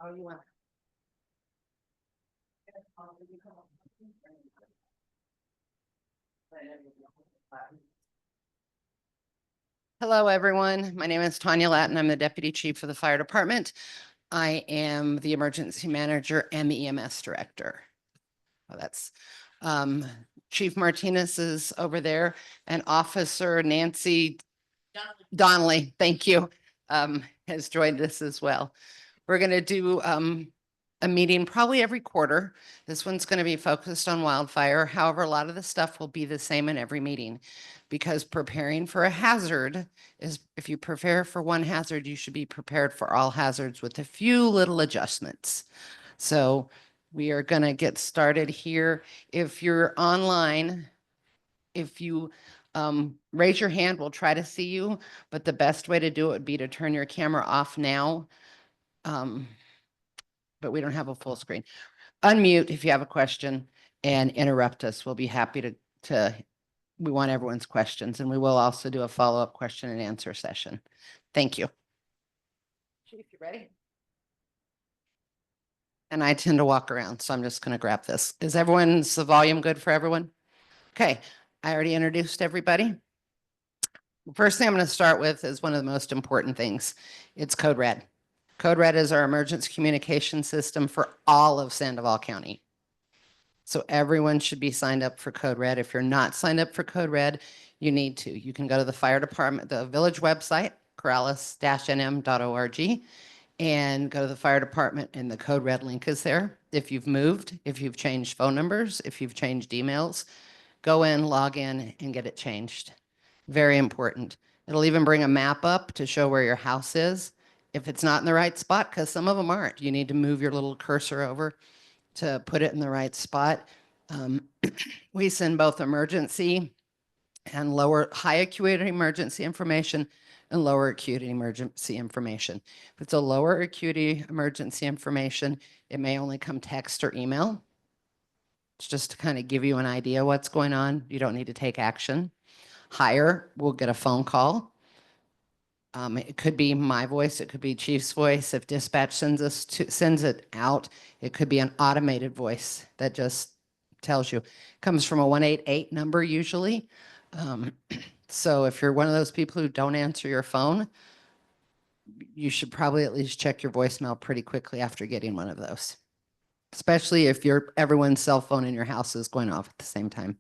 Oh, you want? Hello, everyone. My name is Tanya Latin. I'm the Deputy Chief of the Fire Department. I am the Emergency Manager and the EMS Director. Oh, that's Chief Martinez is over there, and Officer Nancy Donnelly, thank you, has joined us as well. We're going to do a meeting probably every quarter. This one's going to be focused on wildfire. However, a lot of the stuff will be the same in every meeting because preparing for a hazard is, if you prepare for one hazard, you should be prepared for all hazards with a few little adjustments. So we are going to get started here. If you're online, if you raise your hand, we'll try to see you, but the best way to do it would be to turn your camera off now. But we don't have a full screen. Unmute if you have a question and interrupt us. We'll be happy we want everyone's questions, and we will also do a follow-up question and answer session. Thank you. Chief, you ready? And I tend to walk around, so I'm just going to grab this. Is everyone's the volume good for everyone? Okay, I already introduced everybody. First thing I'm going to start with is one of the most important things. It's Code Red. Code Red is our emergency communication system for all of Sandoval County. So everyone should be signed up for Code Red. If you're not signed up for Code Red, you need to. You can go to the fire department, the village website, corrales-nm.org, and go to the fire department, and the Code Red link is there. If you've moved, if you've changed phone numbers, if you've changed emails, go in, log in, and get it changed. Very important. It'll even bring a map up to show where your house is. If it's not in the right spot, because some of them aren't, you need to move your little cursor over to put it in the right spot. We send both emergency and high acuity emergency information and lower acuity emergency information. If it's a lower acuity emergency information, it may only come text or email. It's just to kind of give you an idea what's going on. You don't need to take action. Higher, we'll get a phone call. It could be my voice. It could be Chief's voice. If dispatch sends it out, it could be an automated voice that just tells you. It comes from a 188 number usually. So if you're one of those people who don't answer your phone, you should probably at least check your voicemail pretty quickly after getting one of those, especially if everyone's cell phone in your house is going off at the same time.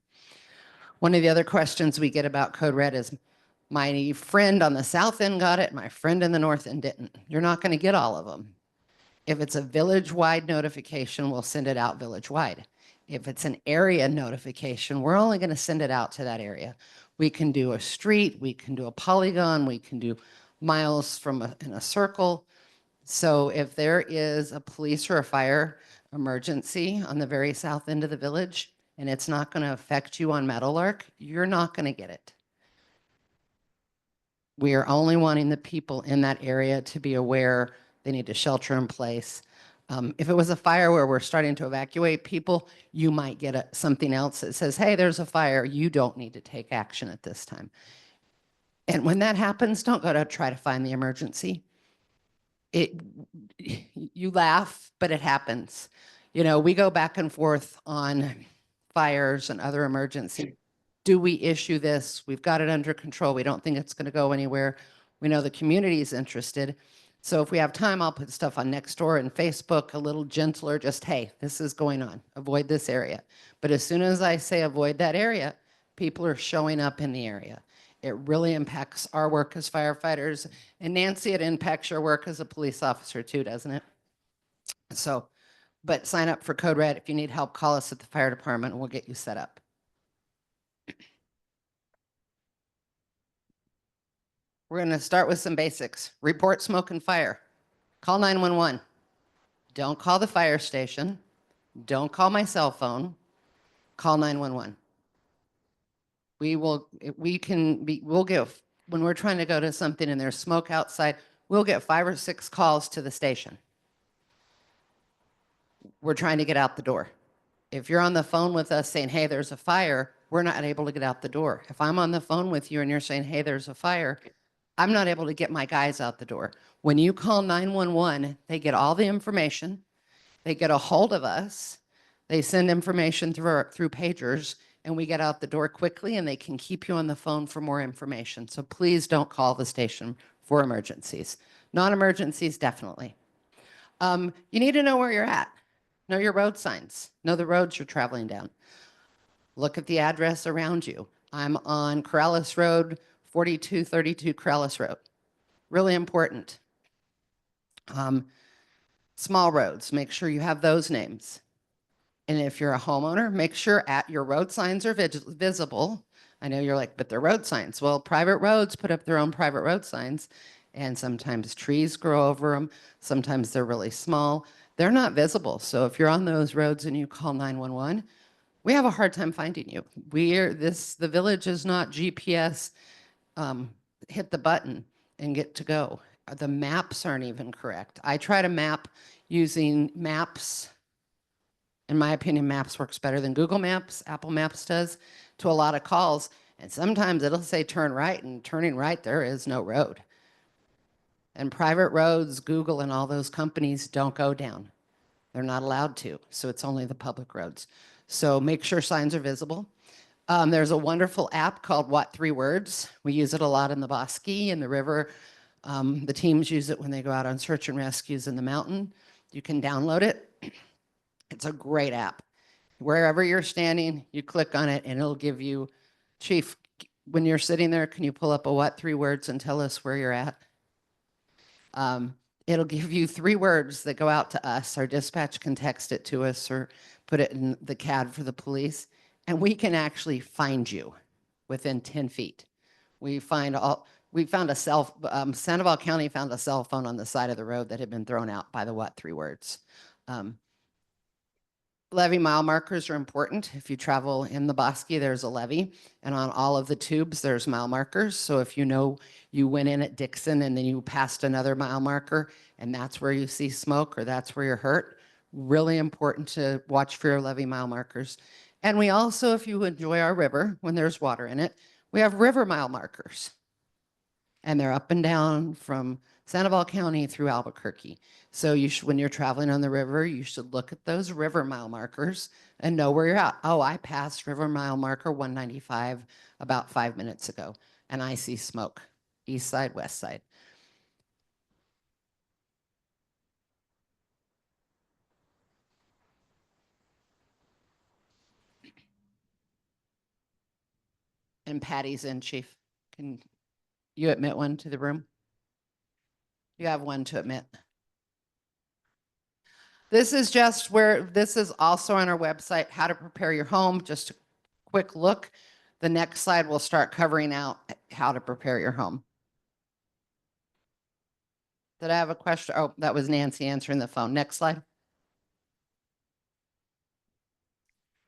One of the other questions we get about Code Red is, my friend on the south end got it, my friend in the north end didn't. You're not going to get all of them. If it's a village-wide notification, we'll send it out village-wide. If it's an area notification, we're only going to send it out to that area. We can do a street, we can do a polygon, we can do miles in a circle. So if there is a police or a fire emergency on the very south end of the village, and it's not going to affect you on Meadowlark, you're not going to get it. We are only wanting the people in that area to be aware they need to shelter in place. If it was a fire where we're starting to evacuate people, you might get something else that says, hey, there's a fire. You don't need to take action at this time. And when that happens, don't go to try to find the emergency. You laugh, but it happens. You know, we go back and forth on fires and other emergencies. Do we issue this? We've got it under control. We don't think it's going to go anywhere. We know the community is interested. So if we have time, I'll put stuff on Nextdoor and Facebook, a little gentler, just, hey, this is going on. Avoid this area. But as soon as I say avoid that area, people are showing up in the area. It really impacts our work as firefighters. And Nancy, it impacts your work as a police officer too, doesn't it? So, but sign up for Code Red. If you need help, call us at the fire department and we'll get you set up. We're going to start with some basics. Report smoke and fire. Call 911. Don't call the fire station. Don't call my cell phone. Call 911. We'll give, when we're trying to go to something and there's smoke outside, we'll get 5 or 6 calls to the station. We're trying to get out the door. If you're on the phone with us saying, hey, there's a fire, we're not able to get out the door. If I'm on the phone with you and you're saying, hey, there's a fire, I'm not able to get my guys out the door. When you call 911, they get all the information. They get a hold of us. They send information through pagers, and we get out the door quickly, and they can keep you on the phone for more information. So please don't call the station for emergencies. Non-emergencies, definitely. You need to know where you're at. Know your road signs. Know the roads you're traveling down. Look at the address around you. I'm on Corrales Road, 4232 Corrales Road. Really important. Small roads, make sure you have those names. And if you're a homeowner, make sure your road signs are visible. I know you're like, but they're road signs. Well, private roads put up their own private road signs, and sometimes trees grow over them. Sometimes they're really small. They're not visible. So if you're on those roads and you call 911, we have a hard time finding you. The village is not GPS, hit the button and get to go. The maps aren't even correct. I try to map using maps. In my opinion, Maps works better than Google Maps, Apple Maps does, to a lot of calls. And sometimes it'll say turn right, and turning right, there is no road. And private roads, Google and all those companies don't go down. They're not allowed to. So it's only the public roads. So make sure signs are visible. There's a wonderful app called What Three Words. We use it a lot in the Bosque and the river. The teams use it when they go out on search and rescues in the mountain. You can download it. It's a great app. Wherever you're standing, you click on it and it'll give you, Chief, when you're sitting there, can you pull up a What Three Words and tell us where you're at? It'll give you 3 words that go out to us. Our dispatch can text it to us or put it in the CAD for the police, and we can actually find you within 10 feet. We found Sandoval County found a cell phone on the side of the road that had been thrown out by the What Three Words. Levee mile markers are important. If you travel in the Bosque, there's a levee, and on all of the tubes, there's mile markers. So if you know you went in at Dixon and then you passed another mile marker, and that's where you see smoke or that's where you're hurt, really important to watch for your levee mile markers. And we also, if you enjoy our river, when there's water in it, we have river mile markers. And they're up and down from Sandoval County through Albuquerque. So when you're traveling on the river, you should look at those river mile markers and know where you're at. Oh, I passed river mile marker 195 about 5 minutes ago, and I see smoke, east side, west side. And Patty's in, Chief. Can you admit one to the room? You have one to admit. This is also on our website, how to prepare your home. Just a quick look. The next slide will start covering out how to prepare your home. Did I have a question? Oh, that was Nancy answering the phone. Next slide.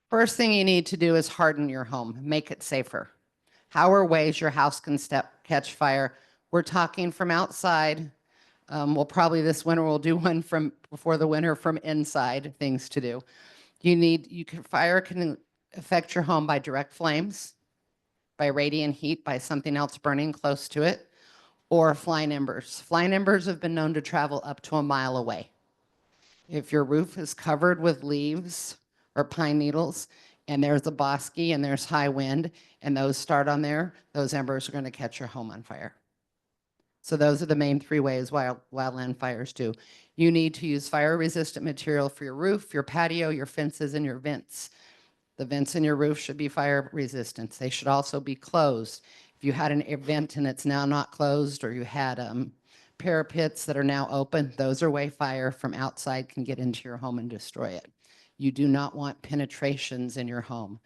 First thing you need to do is harden your home, make it safer. How are ways your house can catch fire? We're talking from outside. We'll probably this winter we'll do one from before the winter from inside, things to do. Fire can affect your home by direct flames, by radiant heat, by something else burning close to it, or flying embers. Flying embers have been known to travel up to a mile away. If your roof is covered with leaves or pine needles, and there's a bosque and there's high wind, and those start on there, those embers are going to catch your home on fire. So those are the main 3 ways wildland fires do. You need to use fire-resistant material for your roof, your patio, your fences, and your vents. The vents in your roof should be fire resistant. They should also be closed. If you had an event and it's now not closed, or you had parapets that are now open, those are way fire from outside can get into your home and destroy it. You do not want penetrations in your home.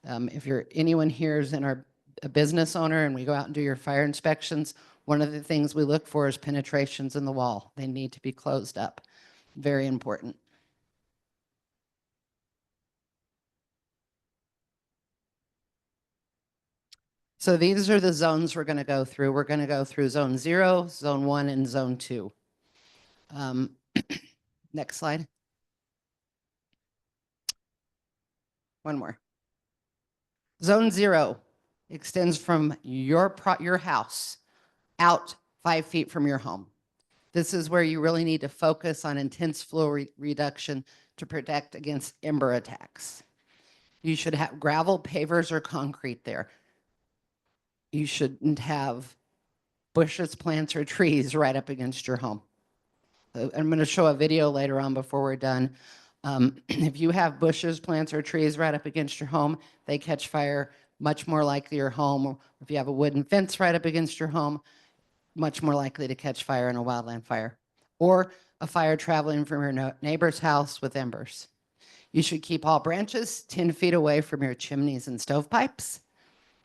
If anyone here is a business owner and we go out and do your fire inspections, one of the things we look for is penetrations in the wall. They need to be closed up. Very important. So these are the zones we're going to go through. We're going to go through zone 0, zone 1, and zone 2. Next slide. One more. Zone 0 extends from your house out 5 feet from your home. This is where you really need to focus on intense flow reduction to protect against ember attacks. You should have gravel, pavers, or concrete there. You shouldn't have bushes, plants, or trees right up against your home. I'm going to show a video later on before we're done. If you have bushes, plants, or trees right up against your home, they catch fire much more likely your home. If you have a wooden fence right up against your home, much more likely to catch fire in a wildland fire. Or a fire traveling from your neighbor's house with embers. You should keep all branches 10 feet away from your chimneys and stovepipes.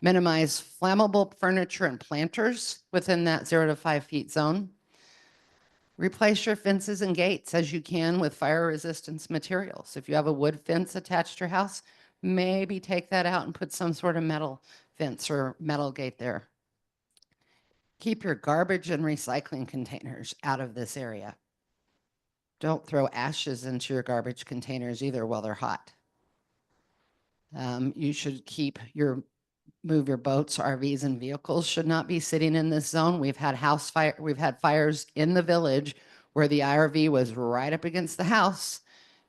Minimize flammable furniture and planters within that 0 to 5 feet zone. Replace your fences and gates as you can with fire resistance materials. If you have a wood fence attached to your house, maybe take that out and put some sort of metal fence or metal gate there. Keep your garbage and recycling containers out of this area. Don't throw ashes into your garbage containers either while they're hot. You should move your boats, RVs, and vehicles should not be sitting in this zone. We've had fires in the village where the RV was right up against the house.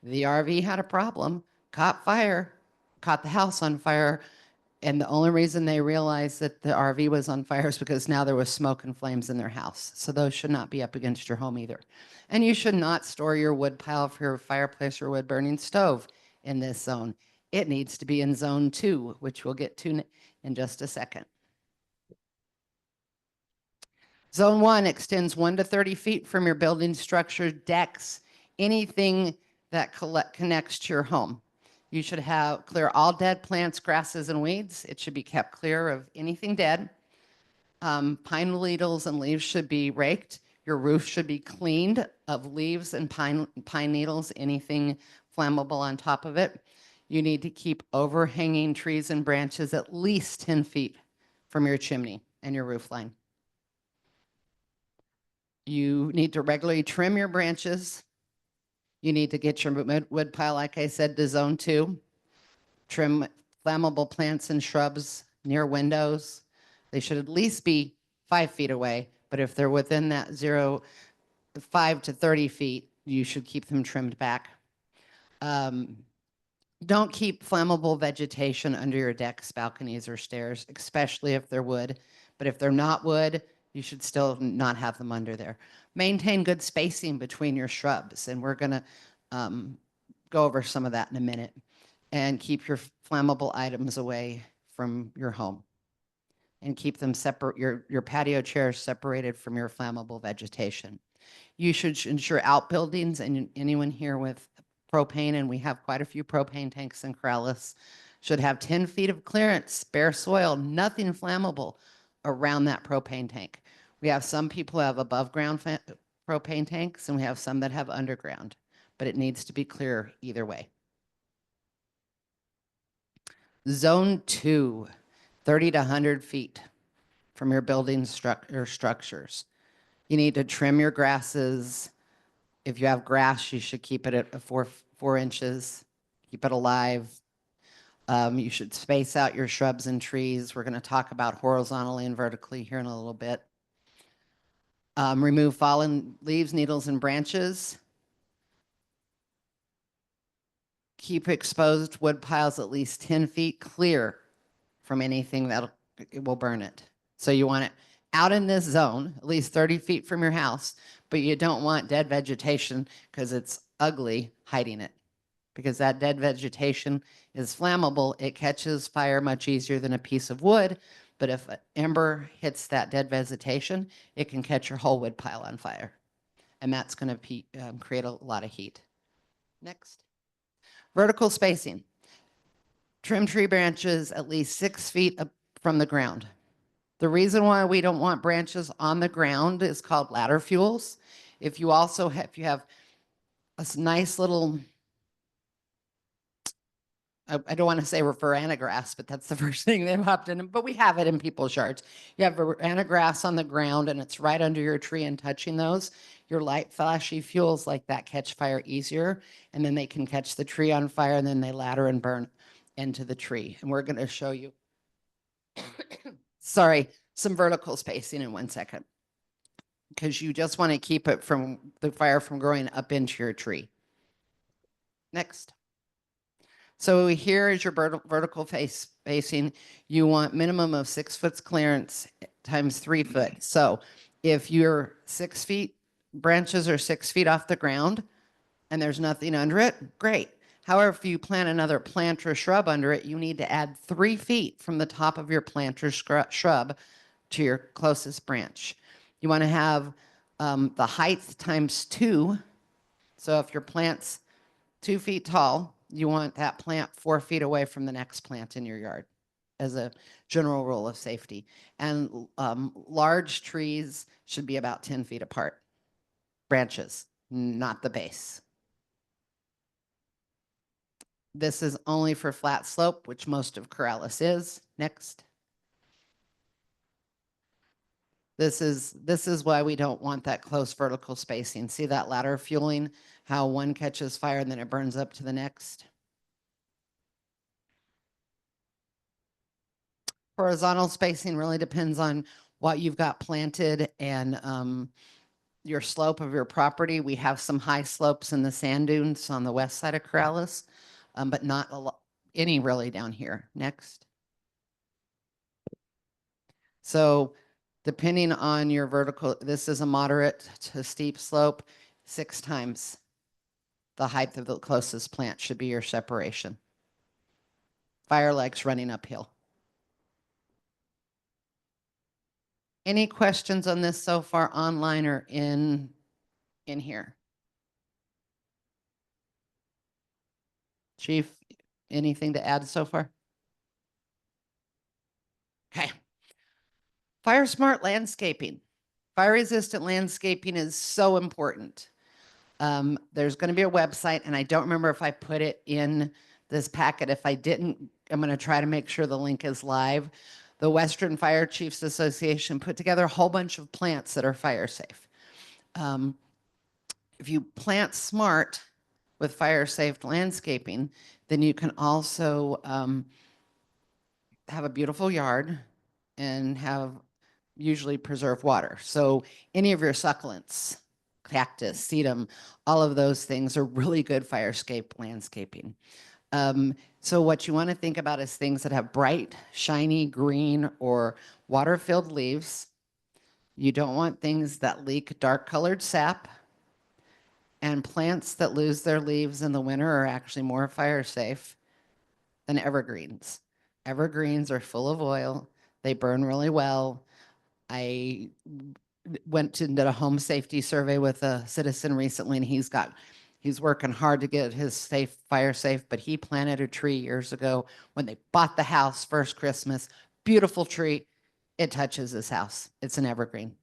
The RV had a problem, caught fire, caught the house on fire, and the only reason they realized that the RV was on fire is because now there was smoke and flames in their house. So those should not be up against your home either. And you should not store your wood pile for your fireplace or wood burning stove in this zone. It needs to be in zone 2, which we'll get to in just a second. Zone 1 extends 1 to 30 feet from your building structure, decks, anything that connects to your home. You should clear all dead plants, grasses, and weeds. It should be kept clear of anything dead. Pine needles and leaves should be raked. Your roof should be cleaned of leaves and pine needles, anything flammable on top of it. You need to keep overhanging trees and branches at least 10 feet from your chimney and your roof line. You need to regularly trim your branches. You need to get your wood pile, like I said, to zone 2. Trim flammable plants and shrubs near windows. They should at least be 5 feet away, but if they're within that 5 to 30 feet, you should keep them trimmed back. Don't keep flammable vegetation under your decks, balconies, or stairs, especially if they're wood. But if they're not wood, you should still not have them under there. Maintain good spacing between your shrubs, and we're going to go over some of that in a minute. And keep your flammable items away from your home. And keep them separate, your patio chairs separated from your flammable vegetation. You should ensure outbuildings, and anyone here with propane, and we have quite a few propane tanks in Corrales, should have 10 feet of clearance, bare soil, nothing flammable around that propane tank. We have some people who have above ground propane tanks, and we have some that have underground, but it needs to be clear either way. Zone 2, 30 to 100 feet from your building structures. You need to trim your grasses. If you have grass, you should keep it at 4 inches. Keep it alive. You should space out your shrubs and trees. We're going to talk about horizontally and vertically here in a little bit. Remove fallen leaves, needles, and branches. Keep exposed wood piles at least 10 feet clear from anything that will burn it. So you want it out in this zone, at least 30 feet from your house, but you don't want dead vegetation because it's ugly hiding it. Because that dead vegetation is flammable, it catches fire much easier than a piece of wood. But if an ember hits that dead vegetation, it can catch your whole wood pile on fire. And that's going to create a lot of heat. Next. Vertical spacing. Trim tree branches at least 6 feet up from the ground. The reason why we don't want branches on the ground is called ladder fuels. If you have a nice little, I don't want to say veranda grass, but that's the first thing that popped in, but we have it in people's yards. You have veranda grass on the ground and it's right under your tree and touching those. Your light flashy fuels like that catch fire easier, and then they can catch the tree on fire, and then they ladder and burn into the tree. And we're going to show you, sorry, some vertical spacing in 1 second. because you just want to keep it from the fire from growing up into your tree. Next. So here is your vertical face spacing. You want minimum of 6 foot clearance times 3 foot. So if your 6 feet branches are 6 feet off the ground and there's nothing under it, great. However, if you plant another plant or shrub under it, you need to add 3 feet from the top of your plant or shrub to your closest branch. You want to have the height times 2. So if your plant's 2 feet tall, you want that plant 4 feet away from the next plant in your yard as a general rule of safety. And large trees should be about 10 feet apart. Branches, not the base. This is only for flat slope, which most of Corrales is. Next. This is why we don't want that close vertical spacing. See that ladder fueling, how one catches fire and then it burns up to the next? Horizontal spacing really depends on what you've got planted and your slope of your property. We have some high slopes in the sand dunes on the west side of Corrales, but not any really down here. Next. So depending on your vertical, this is a moderate to steep slope, 6 times the height of the closest plant should be your separation. Fire likes running uphill. Any questions on this so far online or in here? Chief, anything to add so far? Okay. Fire smart landscaping. Fire resistant landscaping is so important. There's going to be a website, and I don't remember if I put it in this packet. If I didn't, I'm going to try to make sure the link is live. The Western Fire Chiefs Association put together a whole bunch of plants that are fire safe. If you plant smart with fire safe landscaping, then you can also have a beautiful yard and have usually preserve water. So any of your succulents, cactus, sedum, all of those things are really good firescape landscaping. So what you want to think about is things that have bright, shiny green or water-filled leaves. You don't want things that leak dark-colored sap. And plants that lose their leaves in the winter are actually more fire safe than evergreens. Evergreens are full of oil. They burn really well. I went and did a home safety survey with a citizen recently, and he's working hard to get his fire safe, but he planted a tree years ago when they bought the house first Christmas. Beautiful tree. It touches his house. It's an evergreen.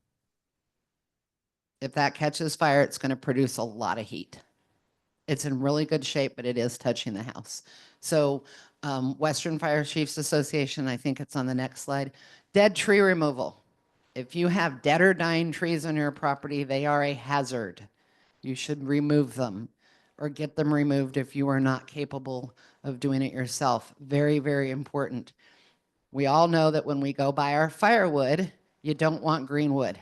If that catches fire, it's going to produce a lot of heat. It's in really good shape, but it is touching the house. So Western Fire Chiefs Association, I think it's on the next slide. Dead tree removal. If you have dead or dying trees on your property, they are a hazard. You should remove them or get them removed if you are not capable of doing it yourself. Very, very important. We all know that when we go buy our firewood, you don't want green wood.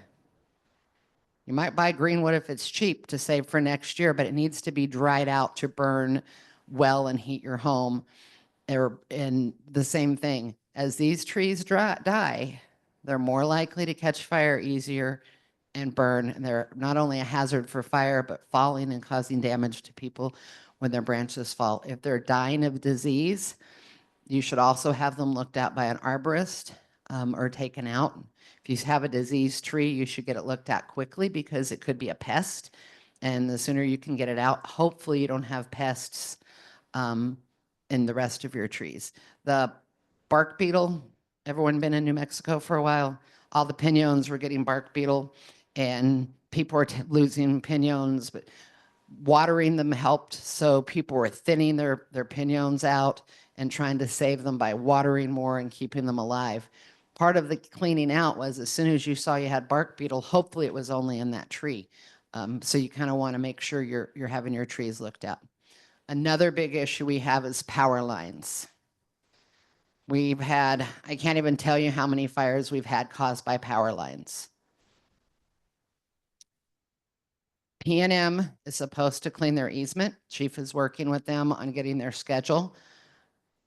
You might buy green wood if it's cheap to save for next year, but it needs to be dried out to burn well and heat your home. And the same thing, as these trees die, they're more likely to catch fire easier and burn. And they're not only a hazard for fire, but falling and causing damage to people when their branches fall. If they're dying of disease, you should also have them looked at by an arborist or taken out. If you have a diseased tree, you should get it looked at quickly because it could be a pest. And the sooner you can get it out, hopefully you don't have pests in the rest of your trees. The bark beetle, everyone been in New Mexico for a while? All the piñons were getting bark beetle and people were losing piñons, but watering them helped. So people were thinning their piñons out and trying to save them by watering more and keeping them alive. Part of the cleaning out was as soon as you saw you had bark beetle, hopefully it was only in that tree. So you kind of want to make sure you're having your trees looked at. Another big issue we have is power lines. We've had, I can't even tell you how many fires we've had caused by power lines. P&M is supposed to clean their easement. Chief is working with them on getting their schedule.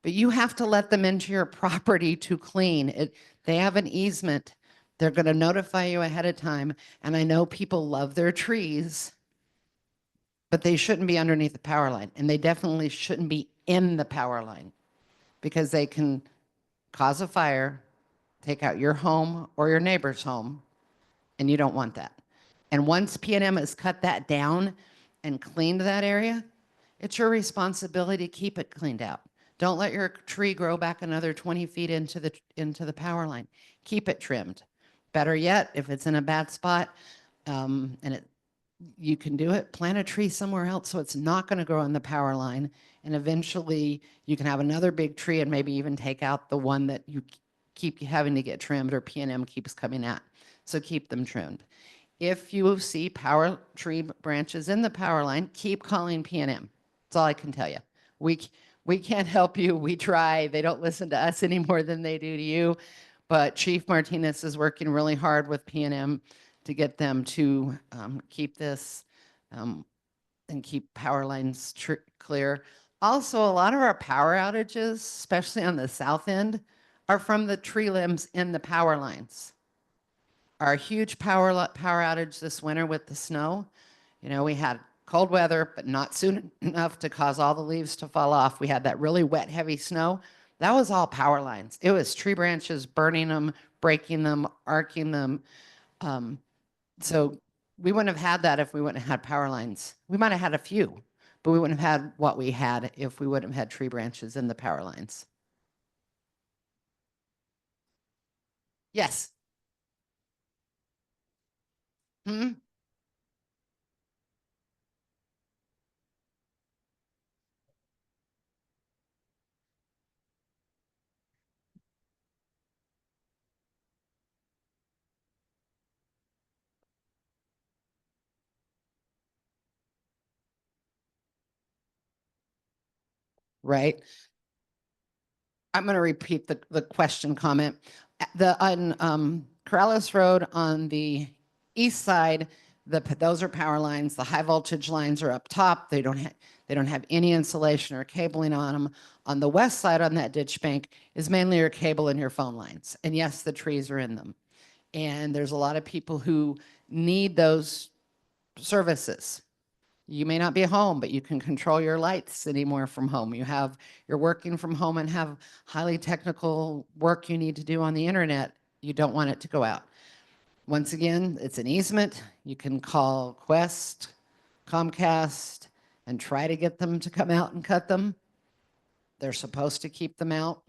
But you have to let them into your property to clean it. They have an easement. They're going to notify you ahead of time. And I know people love their trees, but they shouldn't be underneath the power line. And they definitely shouldn't be in the power line because they can cause a fire, take out your home or your neighbor's home, and you don't want that. And once P&M has cut that down and cleaned that area, it's your responsibility to keep it cleaned out. Don't let your tree grow back another 20 feet into the power line. Keep it trimmed. Better yet, if it's in a bad spot, you can do it, plant a tree somewhere else so it's not going to grow on the power line. And eventually you can have another big tree and maybe even take out the one that you keep having to get trimmed or P&M keeps coming at. So keep them trimmed. If you see power tree branches in the power line, keep calling P&M. That's all I can tell you. We can't help you. We try. They don't listen to us any more than they do to you. But Chief Martinez is working really hard with P&M to get them to keep this and keep power lines clear. Also, a lot of our power outages, especially on the south end, are from the tree limbs in the power lines. Our huge power outage this winter with the snow, we had cold weather, but not soon enough to cause all the leaves to fall off. We had that really wet, heavy snow. That was all power lines. It was tree branches burning them, breaking them, arcing them. So we wouldn't have had that if we wouldn't have had power lines. We might have had a few, but we wouldn't have had what we had if we wouldn't have had tree branches in the power lines. Yes. Hmm? Right. I'm going to repeat the question comment. On Corrales Road on the east side, those are power lines. The high voltage lines are up top. They don't have any insulation or cabling on them. On the west side, on that ditch bank, is mainly your cable and your phone lines. And yes, the trees are in them. And there's a lot of people who need those services. You may not be home, but you can control your lights anymore from home. You're working from home and have highly technical work you need to do on the internet. You don't want it to go out. Once again, it's an easement. You can call Quest, Comcast, and try to get them to come out and cut them. They're supposed to keep them out.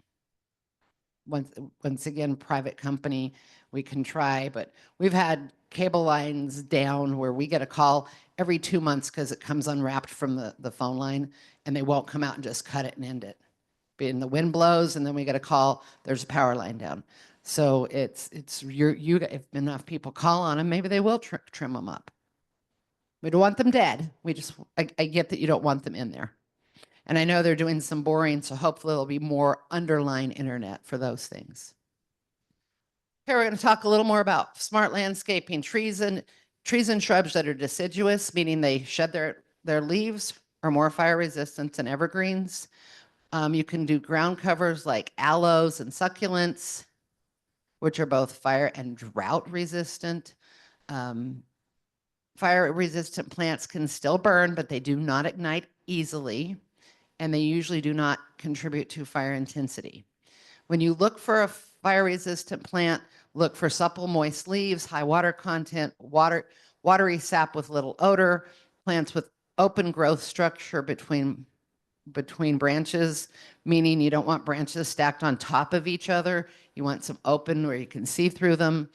Once again, private company, we can try, but we've had cable lines down where we get a call every 2 months because it comes unwrapped from the phone line and they won't come out and just cut it and end it. And the wind blows and then we get a call, there's a power line down. So if enough people call on them, maybe they will trim them up. We don't want them dead. I get that you don't want them in there. And I know they're doing some boring, so hopefully there'll be more underline internet for those things. Here we're going to talk a little more about smart landscaping. Trees and shrubs that are deciduous, meaning they shed their leaves, are more fire resistant than evergreens. You can do ground covers like aloes and succulents, which are both fire and drought resistant. Fire resistant plants can still burn, but they do not ignite easily, and they usually do not contribute to fire intensity. When you look for a fire-resistant plant, look for supple, moist leaves, high water content, watery sap with little odor, plants with open growth structure between branches, meaning you don't want branches stacked on top of each other. You want some open where you can see through them.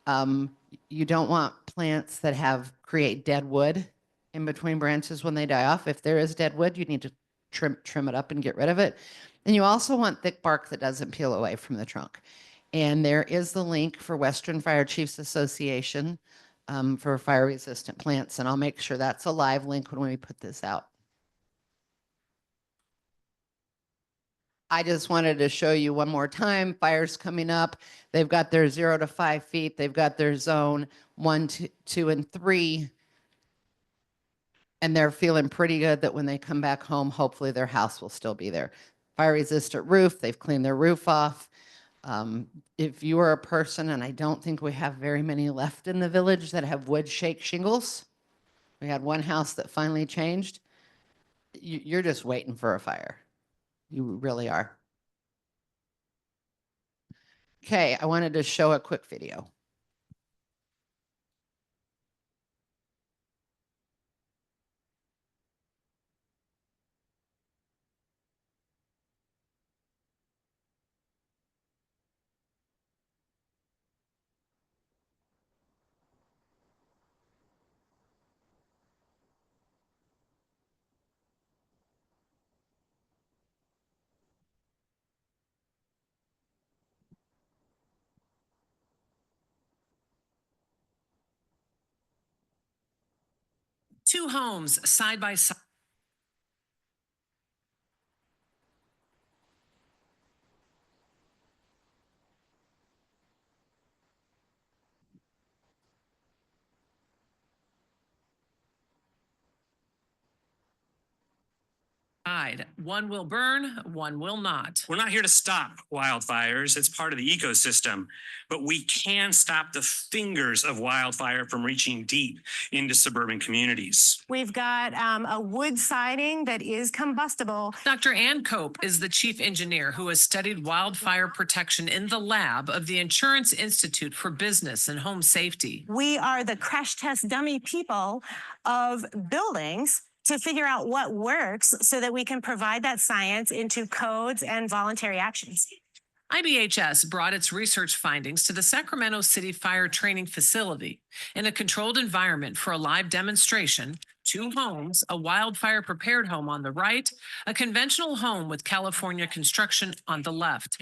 You don't want plants that create dead wood in between branches when they die off. If there is dead wood, you need to trim it up and get rid of it. And you also want thick bark that doesn't peel away from the trunk. And there is the link for Western Fire Chiefs Association for fire resistant plants. And I'll make sure that's a live link when we put this out. I just wanted to show you one more time, fires coming up. They've got their 0 to 5 feet. They've got their zone 1, 2, and 3. And they're feeling pretty good that when they come back home, hopefully their house will still be there. Fire resistant roof, they've cleaned their roof off. If you are a person, and I don't think we have very many left in the village that have wood shake shingles, we had one house that finally changed. You're just waiting for a fire. You really are. Okay, I wanted to show a quick video. Two homes side by side. One will burn, one will not. We're not here to stop wildfires. It's part of the ecosystem, but we can stop the fingers of wildfire from reaching deep into suburban communities. We've got a wood siding that is combustible. Dr. Ann Cope is the chief engineer who has studied wildfire protection in the lab of the Insurance Institute for Business and Home Safety. We are the crash test dummy people of buildings to figure out what works so that we can provide that science into codes and voluntary actions. IBHS brought its research findings to the Sacramento City Fire Training Facility in a controlled environment for a live demonstration. Two homes, a wildfire prepared home on the right, a conventional home with California construction on the left.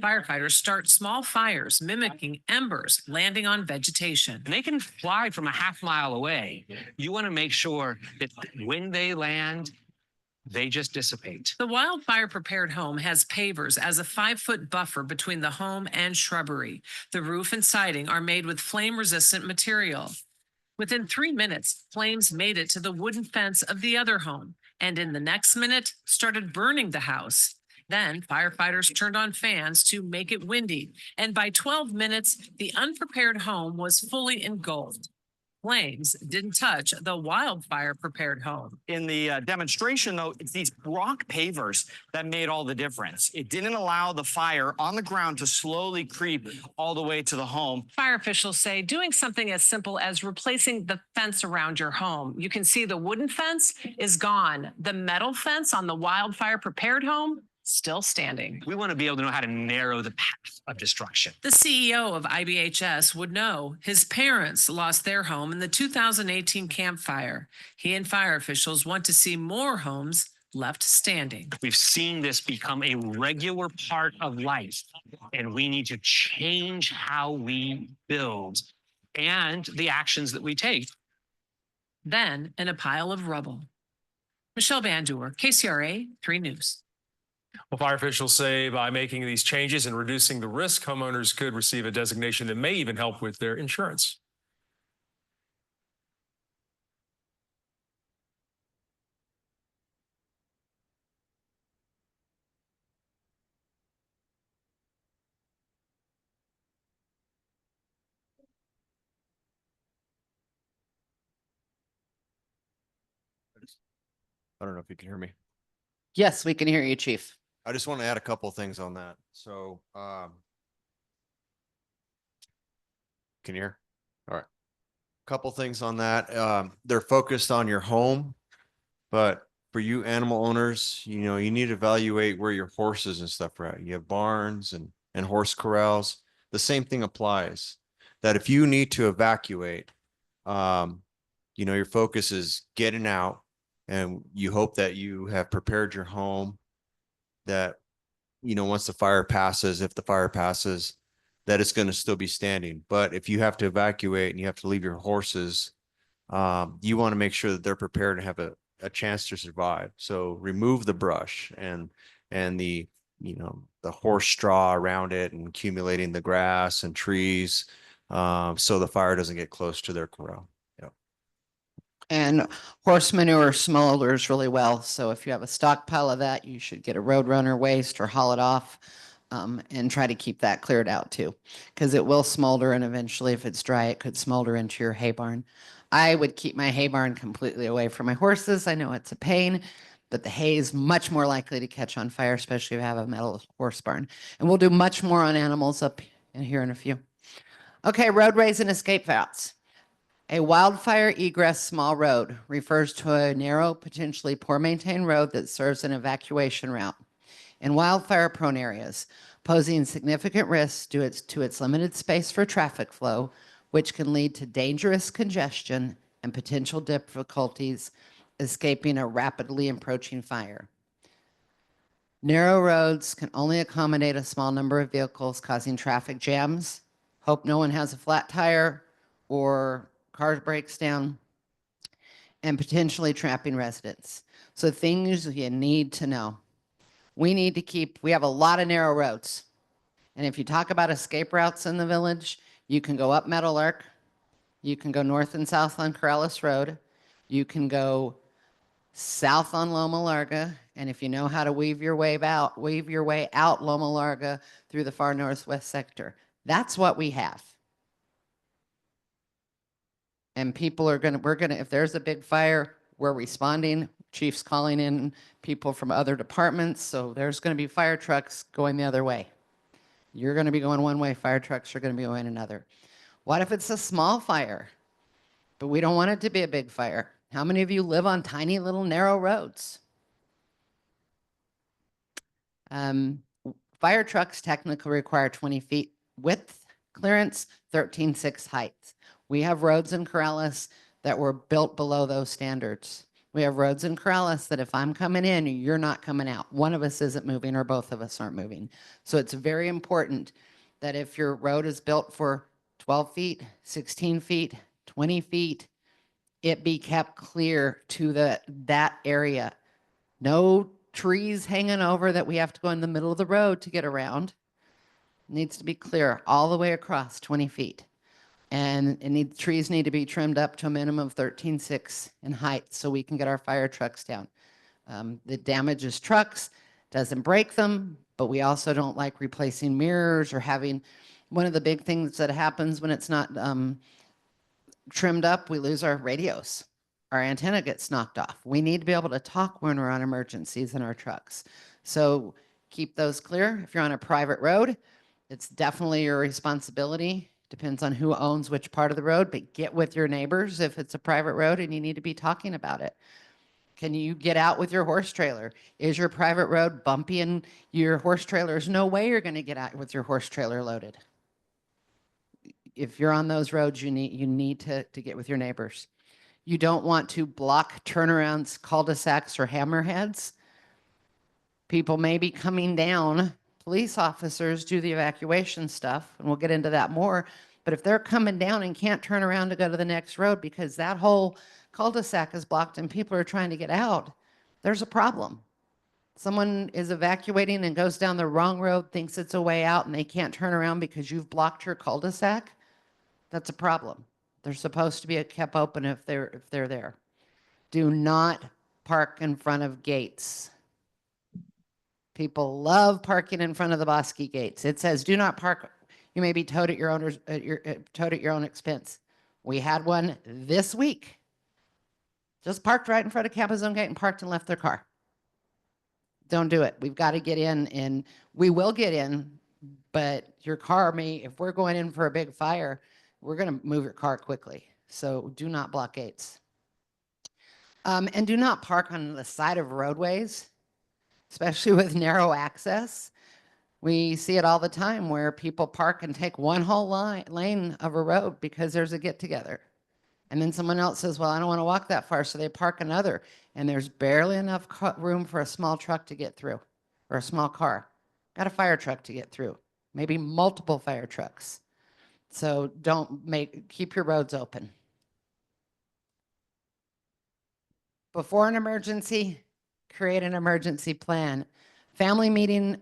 Firefighters start small fires mimicking embers landing on vegetation. And they can fly from a half-mile away. You want to make sure that when they land, they just dissipate. The wildfire prepared home has pavers as a 5-foot buffer between the home and shrubbery. The roof and siding are made with flame resistant material. Within 3 minutes, flames made it to the wooden fence of the other home, and in the next minute, started burning the house. Then firefighters turned on fans to make it windy, and by 12 minutes, the unprepared home was fully engulfed. Flames didn't touch the wildfire prepared home. In the demonstration, though, it's these rock pavers that made all the difference. It didn't allow the fire on the ground to slowly creep all the way to the home. Fire officials say doing something as simple as replacing the fence around your home. You can see the wooden fence is gone. The metal fence on the wildfire prepared home still standing. We want to be able to know how to narrow the path of destruction. The CEO of IBHS would know. His parents lost their home in the 2018 Camp Fire. He and fire officials want to see more homes left standing. We've seen this become a regular part of life, and we need to change how we build and the actions that we take. Then, in a pile of rubble. Michelle Bandur, KCRA 3 News. Well, fire officials say by making these changes and reducing the risk, homeowners could receive a designation that may even help with their insurance. I don't know if you can hear me. Yes, we can hear you, Chief. I just want to add a couple of things on that. So, can you hear? All right. Couple things on that. They're focused on your home, but for you animal owners, you know, you need to evaluate where your horses and stuff are at. You have barns and horse corrals. The same thing applies, that if you need to evacuate, you know, your focus is getting out, and you hope that you have prepared your home, that, you know, once the fire passes, if the fire passes, that it's going to still be standing. But if you have to evacuate and you have to leave your horses, you want to make sure that they're prepared and have a chance to survive. So remove the brush and the, you know, the horse straw around it and accumulating the grass and trees, so the fire doesn't get close to their corral. And horse manure smolders really well. So if you have a stockpile of that, you should get a Roadrunner waste or haul it off, and try to keep that cleared out too, because it will smolder, and eventually if it's dry, it could smolder into your hay barn. I would keep my hay barn completely away from my horses. I know it's a pain, but the hay is much more likely to catch on fire, especially if you have a metal horse barn. And we'll do much more on animals up in here in a few. Okay, roadways and escape routes. A wildfire egress small road refers to a narrow, potentially poor maintained road that serves an evacuation route in wildfire prone areas, posing significant risks due to its limited space for traffic flow, which can lead to dangerous congestion and potential difficulties escaping a rapidly approaching fire. Narrow roads can only accommodate a small number of vehicles, causing traffic jams. Hope no one has a flat tire or car breaks down, and potentially trapping residents. So things you need to know. We have a lot of narrow roads. And if you talk about escape routes in the village, you can go up Meadow Lark, you can go north and south on Corrales Road, you can go south on Loma Larga, and if you know how to weave your way out Loma Larga through the far northwest sector. That's what we have. And people are if there's a big fire, we're responding. Chief's calling in people from other departments, so there's going to be fire trucks going the other way. You're going to be going one way, fire trucks are going to be going another. What if it's a small fire, but we don't want it to be a big fire? How many of you live on tiny little narrow roads? Fire trucks technically require 20 feet width clearance, 13.6 height. We have roads in Corrales that were built below those standards. We have roads in Corrales that if I'm coming in, you're not coming out. One of us isn't moving or both of us aren't moving. So it's very important that if your road is built for 12 feet, 16 feet, 20 feet, it be kept clear to that area. No trees hanging over that we have to go in the middle of the road to get around. It needs to be clear all the way across 20 feet. And trees need to be trimmed up to a minimum of 13.6 in height so we can get our fire trucks down. It damages trucks, doesn't break them, but we also don't like replacing mirrors or having, one of the big things that happens when it's not trimmed up, we lose our radios. Our antenna gets knocked off. We need to be able to talk when we're on emergencies in our trucks. So keep those clear. If you're on a private road, it's definitely your responsibility. Depends on who owns which part of the road, but get with your neighbors if it's a private road and you need to be talking about it. Can you get out with your horse trailer? Is your private road bumpy and your horse trailer? There's no way you're going to get out with your horse trailer loaded. If you're on those roads, you need to get with your neighbors. You don't want to block turnarounds, cul-de-sacs, or hammerheads. People may be coming down. Police officers do the evacuation stuff, and we'll get into that more. But if they're coming down and can't turn around to go to the next road because that whole cul-de-sac is blocked and people are trying to get out, there's a problem. Someone is evacuating and goes down the wrong road, thinks it's a way out, and they can't turn around because you've blocked your cul-de-sac. That's a problem. They're supposed to be kept open if they're there. Do not park in front of gates. People love parking in front of the Bosque gates. It says, "Do not park. You may be towed at your own expense." We had one this week. Just parked right in front of Campus Zone Gate and parked and left their car. Don't do it. We've got to get in, and we will get in, but your car may, if we're going in for a big fire, we're going to move your car quickly. So do not block gates. And do not park on the side of roadways, especially with narrow access. We see it all the time where people park and take one whole lane of a road because there's a get together. And then someone else says, well, I don't want to walk that far, so they park another. And there's barely enough room for a small truck to get through, or a small car. Got a fire truck to get through, maybe multiple fire trucks. So keep your roads open. Before an emergency, create an emergency plan. Family meeting,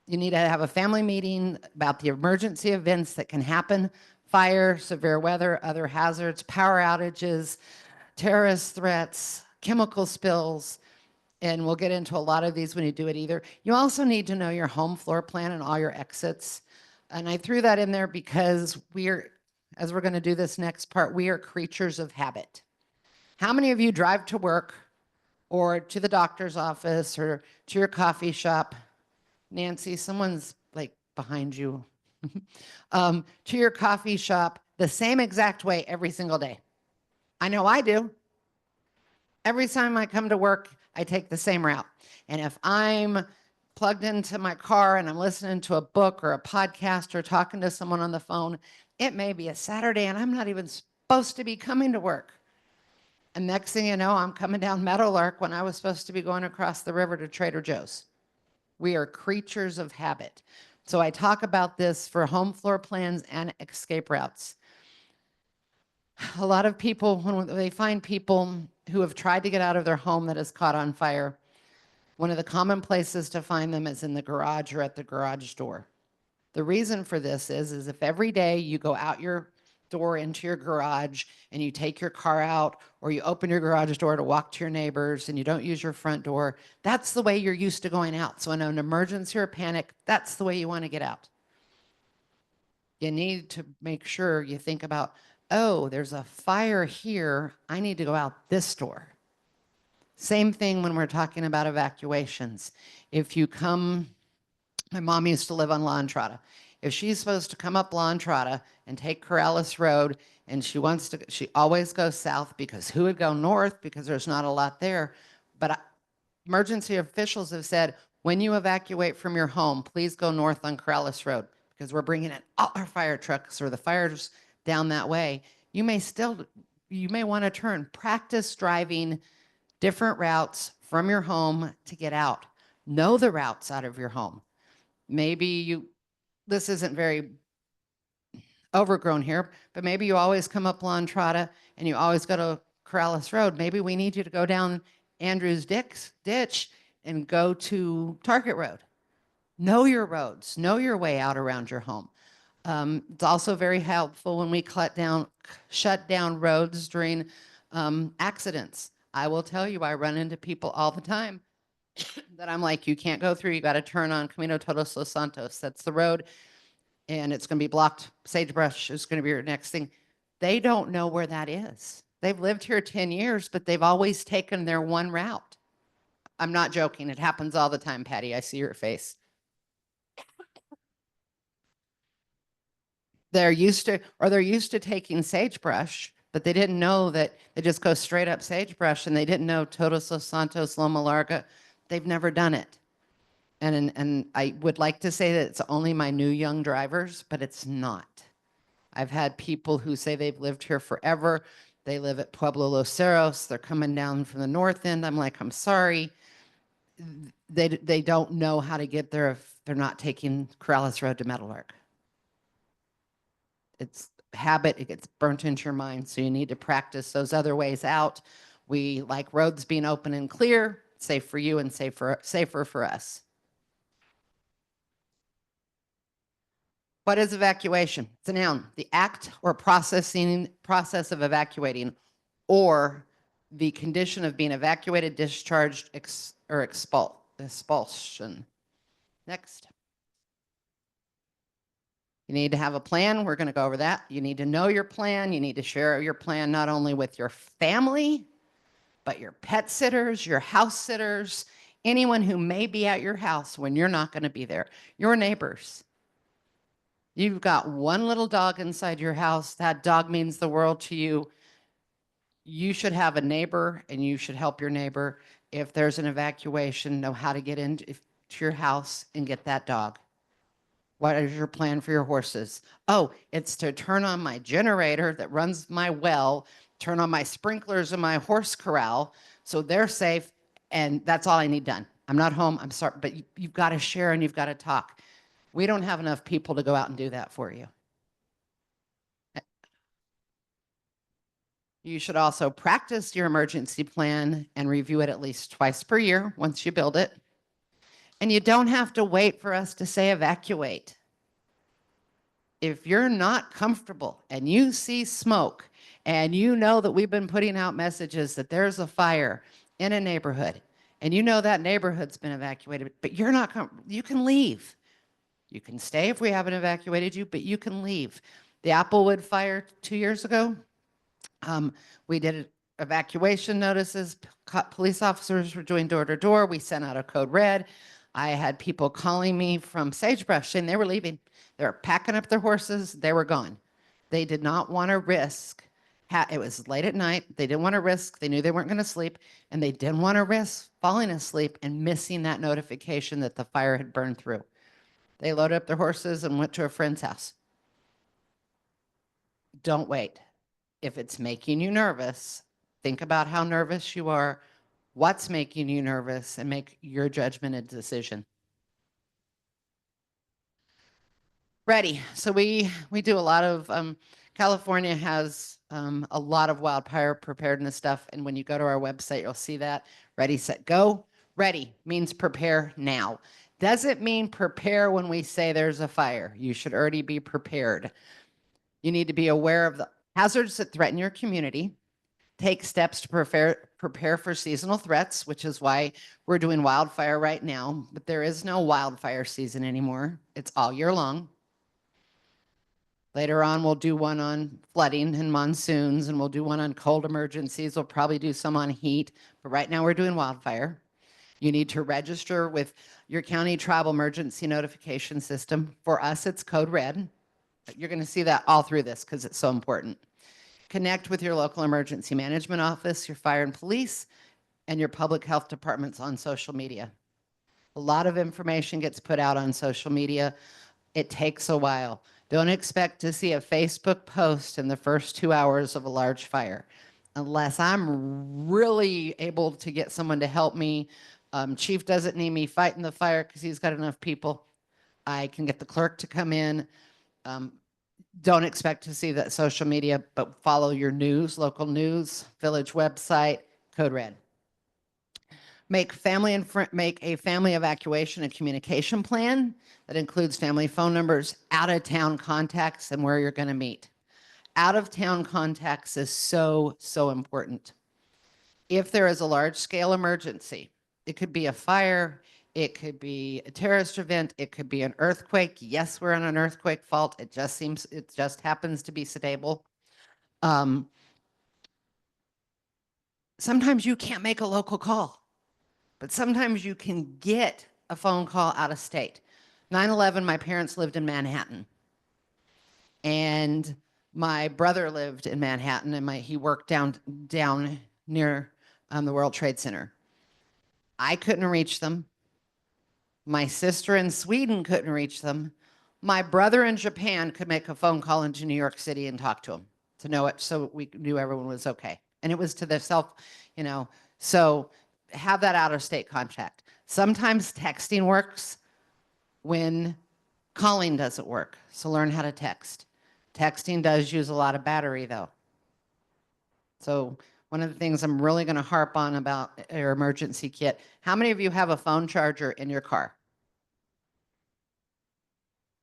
you need to have a family meeting about the emergency events that can happen: fire, severe weather, other hazards, power outages, terrorist threats, chemical spills, and we'll get into a lot of these when you do it either. You also need to know your home floor plan and all your exits. And I threw that in there because as we're going to do this next part, we are creatures of habit. How many of you drive to work or to the doctor's office or to your coffee shop? Nancy, someone's like behind you. To your coffee shop the same exact way every single day. I know I do. Every time I come to work, I take the same route. And if I'm plugged into my car and I'm listening to a book or a podcast or talking to someone on the phone, it may be a Saturday and I'm not even supposed to be coming to work. And next thing you know, I'm coming down Meadowlark when I was supposed to be going across the river to Trader Joe's. We are creatures of habit. So I talk about this for home floor plans and escape routes. A lot of people, when they find people who have tried to get out of their home that is caught on fire, one of the common places to find them is in the garage or at the garage door. The reason for this is if every day you go out your door into your garage and you take your car out, or you open your garage door to walk to your neighbors and you don't use your front door, that's the way you're used to going out. So in an emergency or panic, that's the way you want to get out. You need to make sure you think about, oh, there's a fire here. I need to go out this door. Same thing when we're talking about evacuations. If you come, my mom used to live on La Entrada. If she's supposed to come up La Entrada and take Corrales Road, and she always goes south, because who would go north? Because there's not a lot there. But emergency officials have said, when you evacuate from your home, please go north on Corrales Road, because we're bringing in all our fire trucks or the fires down that way. You may want to turn, practice driving different routes from your home to get out. Know the routes out of your home. Maybe this isn't very overgrown here, but maybe you always come up La Entrada and you always go to Corrales Road. Maybe we need you to go down Andrews Ditch and go to Target Road. Know your roads, know your way out around your home. It's also very helpful when we shut down roads during accidents. I will tell you, I run into people all the time that I'm like, you can't go through, you got to turn on Camino Todos Los Santos. That's the road, and it's going to be blocked. Sagebrush is going to be your next thing. They don't know where that is. They've lived here 10 years, but they've always taken their one route. I'm not joking. It happens all the time, Patty. I see your face. They're used to taking sagebrush, but they didn't know that they just go straight up sagebrush, and they didn't know Todos Los Santos, Loma Larga. They've never done it. And I would like to say that it's only my new young drivers, but it's not. I've had people who say they've lived here forever. They live at Pueblo Los Cerros. They're coming down from the north end. I'm like, I'm sorry. They don't know how to get there if they're not taking Corrales Road to Meadowlark. It's habit. It gets burnt into your mind. So you need to practice those other ways out. We like roads being open and clear, safe for you and safer for us. What is evacuation? It's a noun. The act or process of evacuating, or the condition of being evacuated, discharged, or expulsion. Next. You need to have a plan. We're going to go over that. You need to know your plan. You need to share your plan not only with your family, but your pet sitters, your house sitters, anyone who may be at your house when you're not going to be there, your neighbors. You've got one little dog inside your house. That dog means the world to you. You should have a neighbor, and you should help your neighbor. If there's an evacuation, know how to get into your house and get that dog. What is your plan for your horses? Oh, it's to turn on my generator that runs my well, turn on my sprinklers in my horse corral so they're safe, and that's all I need done. I'm not home. I'm sorry, but you've got to share and you've got to talk. We don't have enough people to go out and do that for you. You should also practice your emergency plan and review it at least twice per year once you build it. And you don't have to wait for us to say evacuate. If you're not comfortable and you see smoke and you know that we've been putting out messages that there's a fire in a neighborhood, and you know that neighborhood's been evacuated, but you're not, you can leave. You can stay if we haven't evacuated you, but you can leave. The Applewood fire 2 years ago, we did evacuation notices. Police officers were doing door to door. We sent out a code red. I had people calling me from Sagebrush saying they were leaving. They were packing up their horses. They were gone. They did not want to risk. It was late at night. They didn't want to risk. They knew they weren't going to sleep, and they didn't want to risk falling asleep and missing that notification that the fire had burned through. They loaded up their horses and went to a friend's house. Don't wait. If it's making you nervous, think about how nervous you are, what's making you nervous, and make your judgment and decision. Ready. So we do a lot of, California has a lot of wildfire preparedness stuff. And when you go to our website, you'll see that. Ready, set, go. Ready means prepare now. Doesn't mean prepare when we say there's a fire. You should already be prepared. You need to be aware of the hazards that threaten your community. Take steps to prepare for seasonal threats, which is why we're doing wildfire right now. But there is no wildfire season anymore. It's all year long. Later on, we'll do one on flooding and monsoons, and we'll do one on cold emergencies. We'll probably do some on heat. But right now, we're doing wildfire. You need to register with your county tribal emergency notification system. For us, it's code red. You're going to see that all through this because it's so important. Connect with your local emergency management office, your fire and police, and your public health departments on social media. A lot of information gets put out on social media. It takes a while. Don't expect to see a Facebook post in the first 2 hours of a large fire. Unless I'm really able to get someone to help me. Chief doesn't need me fighting the fire because he's got enough people. I can get the clerk to come in. Don't expect to see that social media, but follow your news, local news, village website, code red. Make a family evacuation and communication plan that includes family phone numbers, out of town contacts, and where you're going to meet. Out of town contacts is so, so important. If there is a large scale emergency, it could be a fire, it could be a terrorist event, it could be an earthquake. Yes, we're on an earthquake fault. It just happens to be stable. Sometimes you can't make a local call, but sometimes you can get a phone call out of state. 9/11, my parents lived in Manhattan, and my brother lived in Manhattan, and he worked down near the World Trade Center. I couldn't reach them. My sister in Sweden couldn't reach them. My brother in Japan could make a phone call into New York City and talk to them to know it, so we knew everyone was okay. And it was to their self, so have that out of state contact. Sometimes texting works when calling doesn't work. So learn how to text. Texting does use a lot of battery though. So one of the things I'm really going to harp on about your emergency kit, how many of you have a phone charger in your car?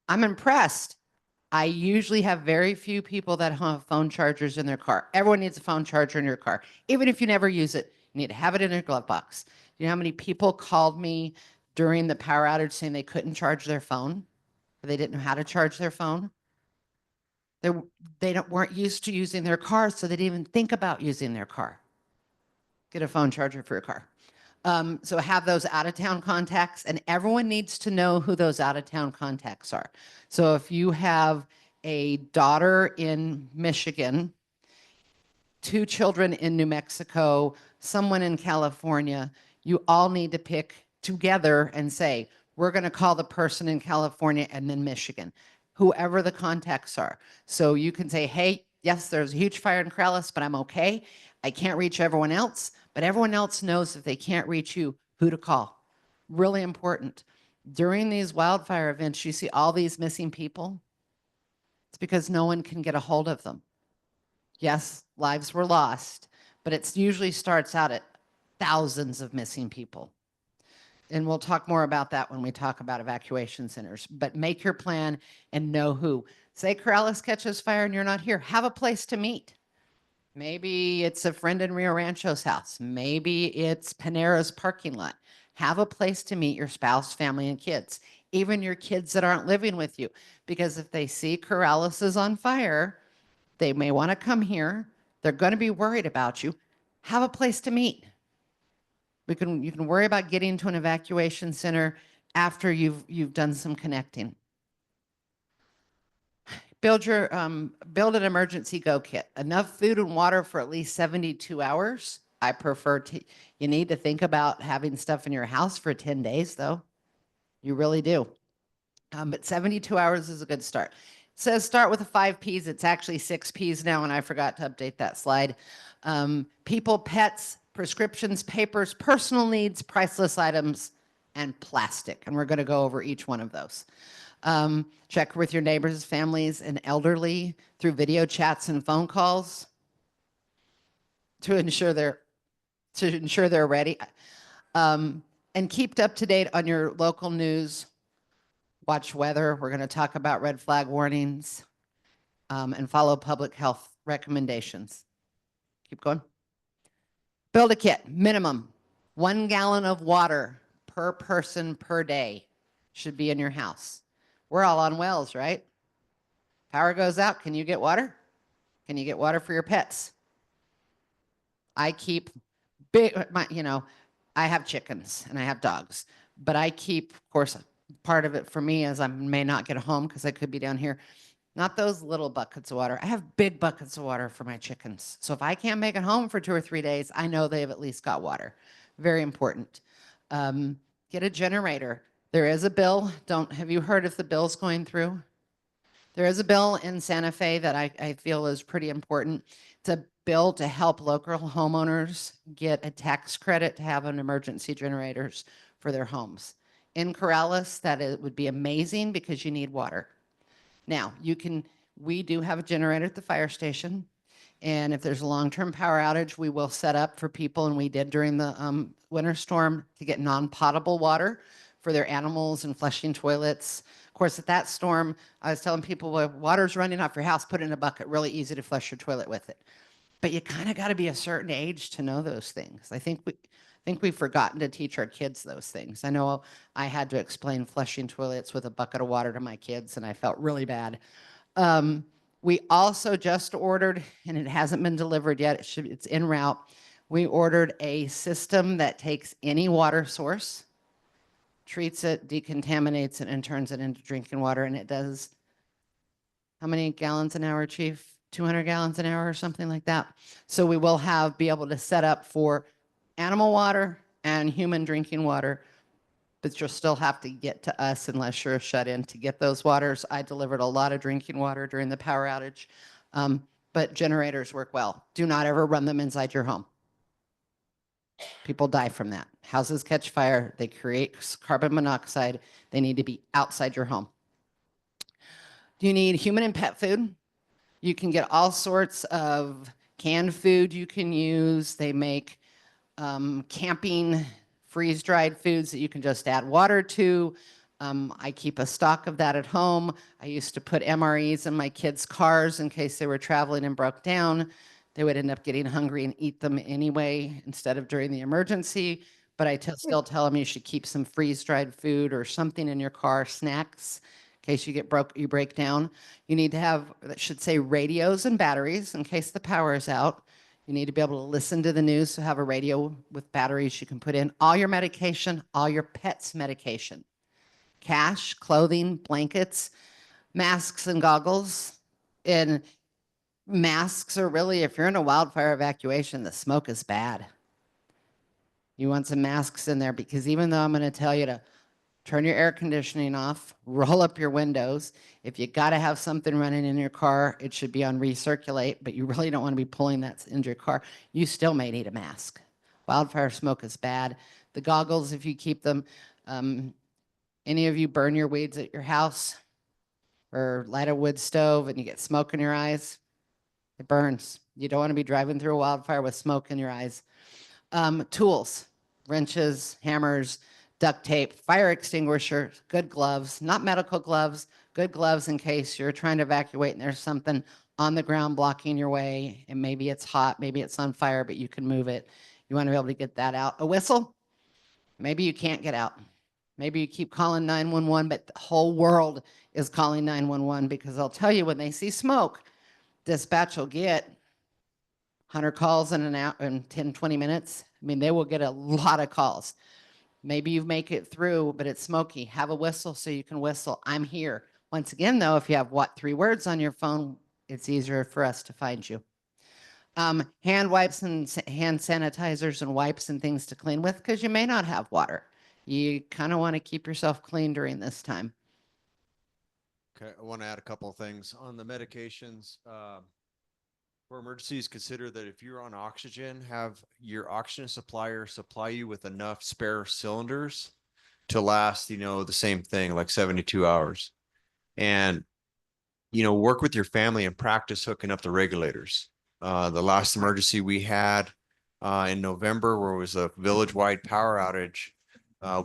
I'm impressed. I usually have very few people that have phone chargers in their car. Everyone needs a phone charger in your car. Even if you never use it, you need to have it in your glove box. You know how many people called me during the power outage saying they couldn't charge their phone? Or they didn't know how to charge their phone? They weren't used to using their car, so they didn't even think about using their car. Get a phone charger for your car. So have those out-of-town contacts, and everyone needs to know who those out-of-town contacts are. So if you have a daughter in Michigan, 2 children in New Mexico, someone in California, you all need to pick together and say, we're going to call the person in California and then Michigan, whoever the contacts are. So you can say, hey, yes, there's a huge fire in Corrales, but I'm okay. I can't reach everyone else, but everyone else knows if they can't reach you, who to call. Really important. During these wildfire events, you see all these missing people. It's because no one can get a hold of them. Yes, lives were lost, but it usually starts out at thousands of missing people. And we'll talk more about that when we talk about evacuation centers. But make your plan and know who. Say Corrales catches fire and you're not here. Have a place to meet. Maybe it's a friend in Rio Rancho's house. Maybe it's Panera's parking lot. Have a place to meet your spouse, family, and kids, even your kids that aren't living with you. Because if they see Corrales is on fire, they may want to come here. They're going to be worried about you. Have a place to meet. You can worry about getting to an evacuation center after you've done some connecting. Build an emergency go kit. Enough food and water for at least 72 hours. I prefer to, you need to think about having stuff in your house for 10 days though. You really do. But 72 hours is a good start. It says start with the 5 Ps. It's actually 6 Ps now, and I forgot to update that slide. People, pets, prescriptions, papers, personal needs, priceless items, and plastic. And we're going to go over each one of those. Check with your neighbors, families, and elderly through video chats and phone calls to ensure they're ready. And keep up to date on your local news. Watch weather. We're going to talk about red flag warnings, and follow public health recommendations. Keep going. Build a kit. Minimum 1 gallon of water per person per day should be in your house. We're all on wells, right? Power goes out. Can you get water? Can you get water for your pets? I keep I have chickens and I have dogs, but I keep, of course, part of it for me is I may not get home because I could be down here. Not those little buckets of water. I have big buckets of water for my chickens. So if I can't make it home for 2 or 3 days, I know they've at least got water. Very important. Get a generator. There is a bill. Have you heard if the bill's going through? There is a bill in Santa Fe that I feel is pretty important. It's a bill to help local homeowners get a tax credit to have an emergency generators for their homes. In Corrales, it would be amazing because you need water. Now, we do have a generator at the fire station. And if there's a long-term power outage, we will set up for people, and we did during the winter storm, to get non-potable water for their animals and flushing toilets. Of course, at that storm, I was telling people, well, water's running off your house, put it in a bucket, really easy to flush your toilet with it. But you kind of got to be a certain age to know those things. I think we've forgotten to teach our kids those things. I know I had to explain flushing toilets with a bucket of water to my kids, and I felt really bad. We also just ordered, and it hasn't been delivered yet. It's en route. We ordered a system that takes any water source, treats it, decontaminates it, and turns it into drinking water. And it does, how many gallons an hour, Chief? 200 gallons an hour or something like that. So we will be able to set up for animal water and human drinking water, but you'll still have to get to us unless you're shut in to get those waters. I delivered a lot of drinking water during the power outage, but generators work well. Do not ever run them inside your home. People die from that. Houses catch fire. They create carbon monoxide. They need to be outside your home. Do you need human and pet food? You can get all sorts of canned food you can use. They make camping freeze-dried foods that you can just add water to. I keep a stock of that at home. I used to put MREs in my kids' cars in case they were traveling and broke down. They would end up getting hungry and eat them anyway instead of during the emergency. But I still tell them you should keep some freeze-dried food or something in your car, snacks, in case you break down. You need to have, that should say, radios and batteries in case the power is out. You need to be able to listen to the news, so have a radio with batteries you can put in. All your medication, all your pets' medication. Cash, clothing, blankets, masks and goggles. And masks are really, if you're in a wildfire evacuation, the smoke is bad. You want some masks in there, because even though I'm going to tell you to turn your air conditioning off, roll up your windows. If you got to have something running in your car, it should be on recirculate, but you really don't want to be pulling that into your car. You still may need a mask. Wildfire smoke is bad. The goggles, if you keep them, any of you burn your weeds at your house or light a wood stove and you get smoke in your eyes? It burns. You don't want to be driving through a wildfire with smoke in your eyes. Tools, wrenches, hammers, duct tape, fire extinguisher, good gloves, not medical gloves, good gloves in case you're trying to evacuate and there's something on the ground blocking your way, and maybe it's hot, maybe it's on fire, but you can move it. You want to be able to get that out. A whistle, maybe you can't get out. Maybe you keep calling 911, but the whole world is calling 911 because I'll tell you when they see smoke, dispatch will get 100 calls in an hour in 10, 20 minutes. I mean, they will get a lot of calls. Maybe you make it through, but it's smoky. Have a whistle so you can whistle. I'm here. Once again, though, if you have 3 words on your phone, it's easier for us to find you. Hand wipes and hand sanitizers and wipes and things to clean with because you may not have water. You kind of want to keep yourself clean during this time. Okay, I want to add a couple of things on the medications. For emergencies, consider that if you're on oxygen, have your oxygen supplier supply you with enough spare cylinders to last, the same thing, like 72 hours. And, work with your family and practice hooking up the regulators. The last emergency we had in November, where it was a village-wide power outage,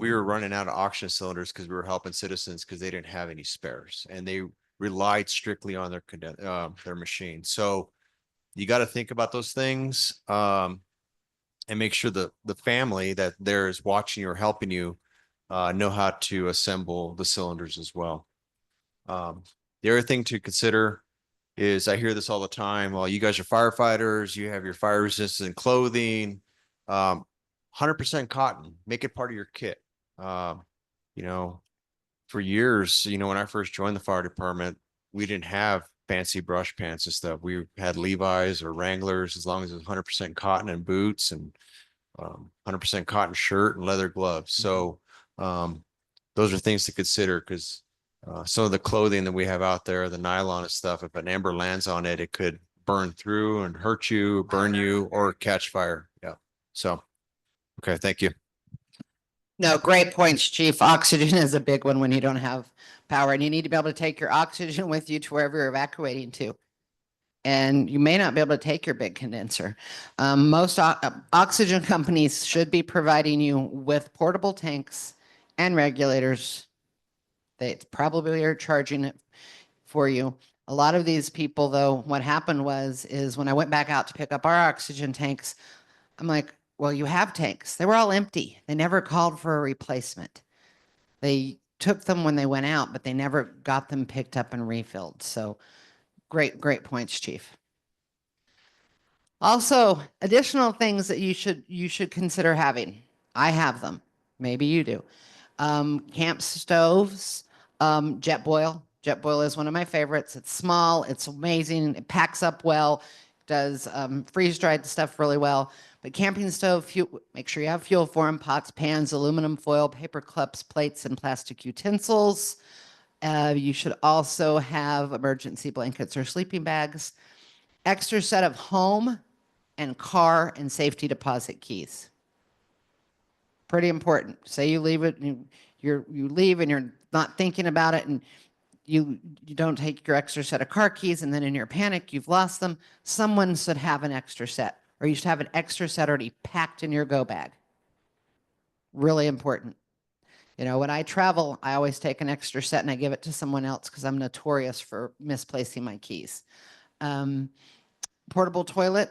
we were running out of oxygen cylinders because we were helping citizens because they didn't have any spares, and they relied strictly on their machine. So you got to think about those things, and make sure the family that there is watching you or helping you know how to assemble the cylinders as well. The other thing to consider is, I hear this all the time. Well, you guys are firefighters, you have your fire resistant clothing, 100% cotton, make it part of your kit. You know, for years, when I first joined the fire department, we didn't have fancy brush pants and stuff. We had Levi's or Wranglers, as long as it was 100% cotton, and boots, and 100% cotton shirt and leather gloves. So those are things to consider, because some of the clothing that we have out there, the nylon and stuff, if an ember lands on it, it could burn through and hurt you, burn you, or catch fire. Yeah. So, okay. Thank you. No, great points, Chief. Oxygen is a big one when you don't have power, and you need to be able to take your oxygen with you to wherever you're evacuating to. And you may not be able to take your big condenser. Most oxygen companies should be providing you with portable tanks and regulators. They probably are charging it for you. A lot of these people, though, what happened is when I went back out to pick up our oxygen tanks, I'm like, well, you have tanks. They were all empty. They never called for a replacement. They took them when they went out, but they never got them picked up and refilled. So great points, Chief. Also, additional things that you should consider having. I have them. Maybe you do. Camp stoves, Jetboil. Jetboil is one of my favorites. It's small, it's amazing, it packs up well, does freeze-dried stuff really well. But camping stove, make sure you have fuel for them: pots, pans, aluminum foil, paper cups, plates, and plastic utensils. You should also have emergency blankets or sleeping bags. Extra set of home and car and safety deposit keys. Pretty important. Say you leave it, you leave and you're not thinking about it, and you don't take your extra set of car keys, and then in your panic you've lost them. Someone should have an extra set, or you should have an extra set already packed in your go bag. Really important. When I travel, I always take an extra set and I give it to someone else because I'm notorious for misplacing my keys. Portable toilet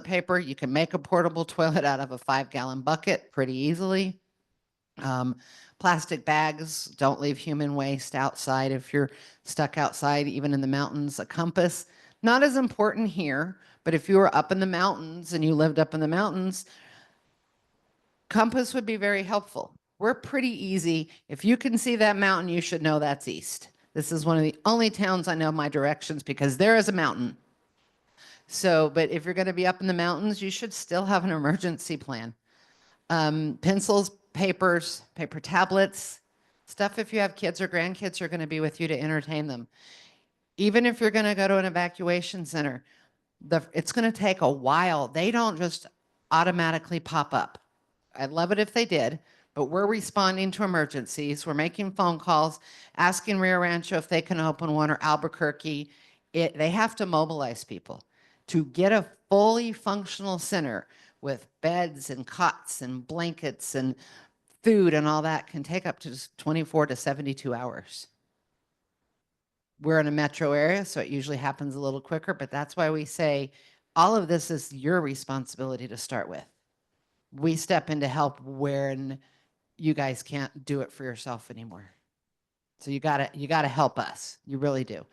paper. You can make a portable toilet out of a 5-gallon bucket pretty easily. Plastic bags, don't leave human waste outside if you're stuck outside, even in the mountains. A compass, not as important here, but if you were up in the mountains and you lived up in the mountains, compass would be very helpful. We're pretty easy. If you can see that mountain, you should know that's east. This is one of the only towns I know my directions because there is a mountain. So, but if you're going to be up in the mountains, you should still have an emergency plan. Pencils, papers, paper tablets, stuff if you have kids or grandkids who are going to be with you to entertain them. Even if you're going to go to an evacuation center, it's going to take a while. They don't just automatically pop up. I'd love it if they did, but we're responding to emergencies. We're making phone calls, asking Rio Rancho if they can open one, or Albuquerque. They have to mobilize people to get a fully functional center with beds and cots and blankets and food and all that can take up to 24 to 72 hours. We're in a metro area, so it usually happens a little quicker, but that's why we say all of this is your responsibility to start with. We step in to help when you guys can't do it for yourself anymore. So you gotta help us. You really do.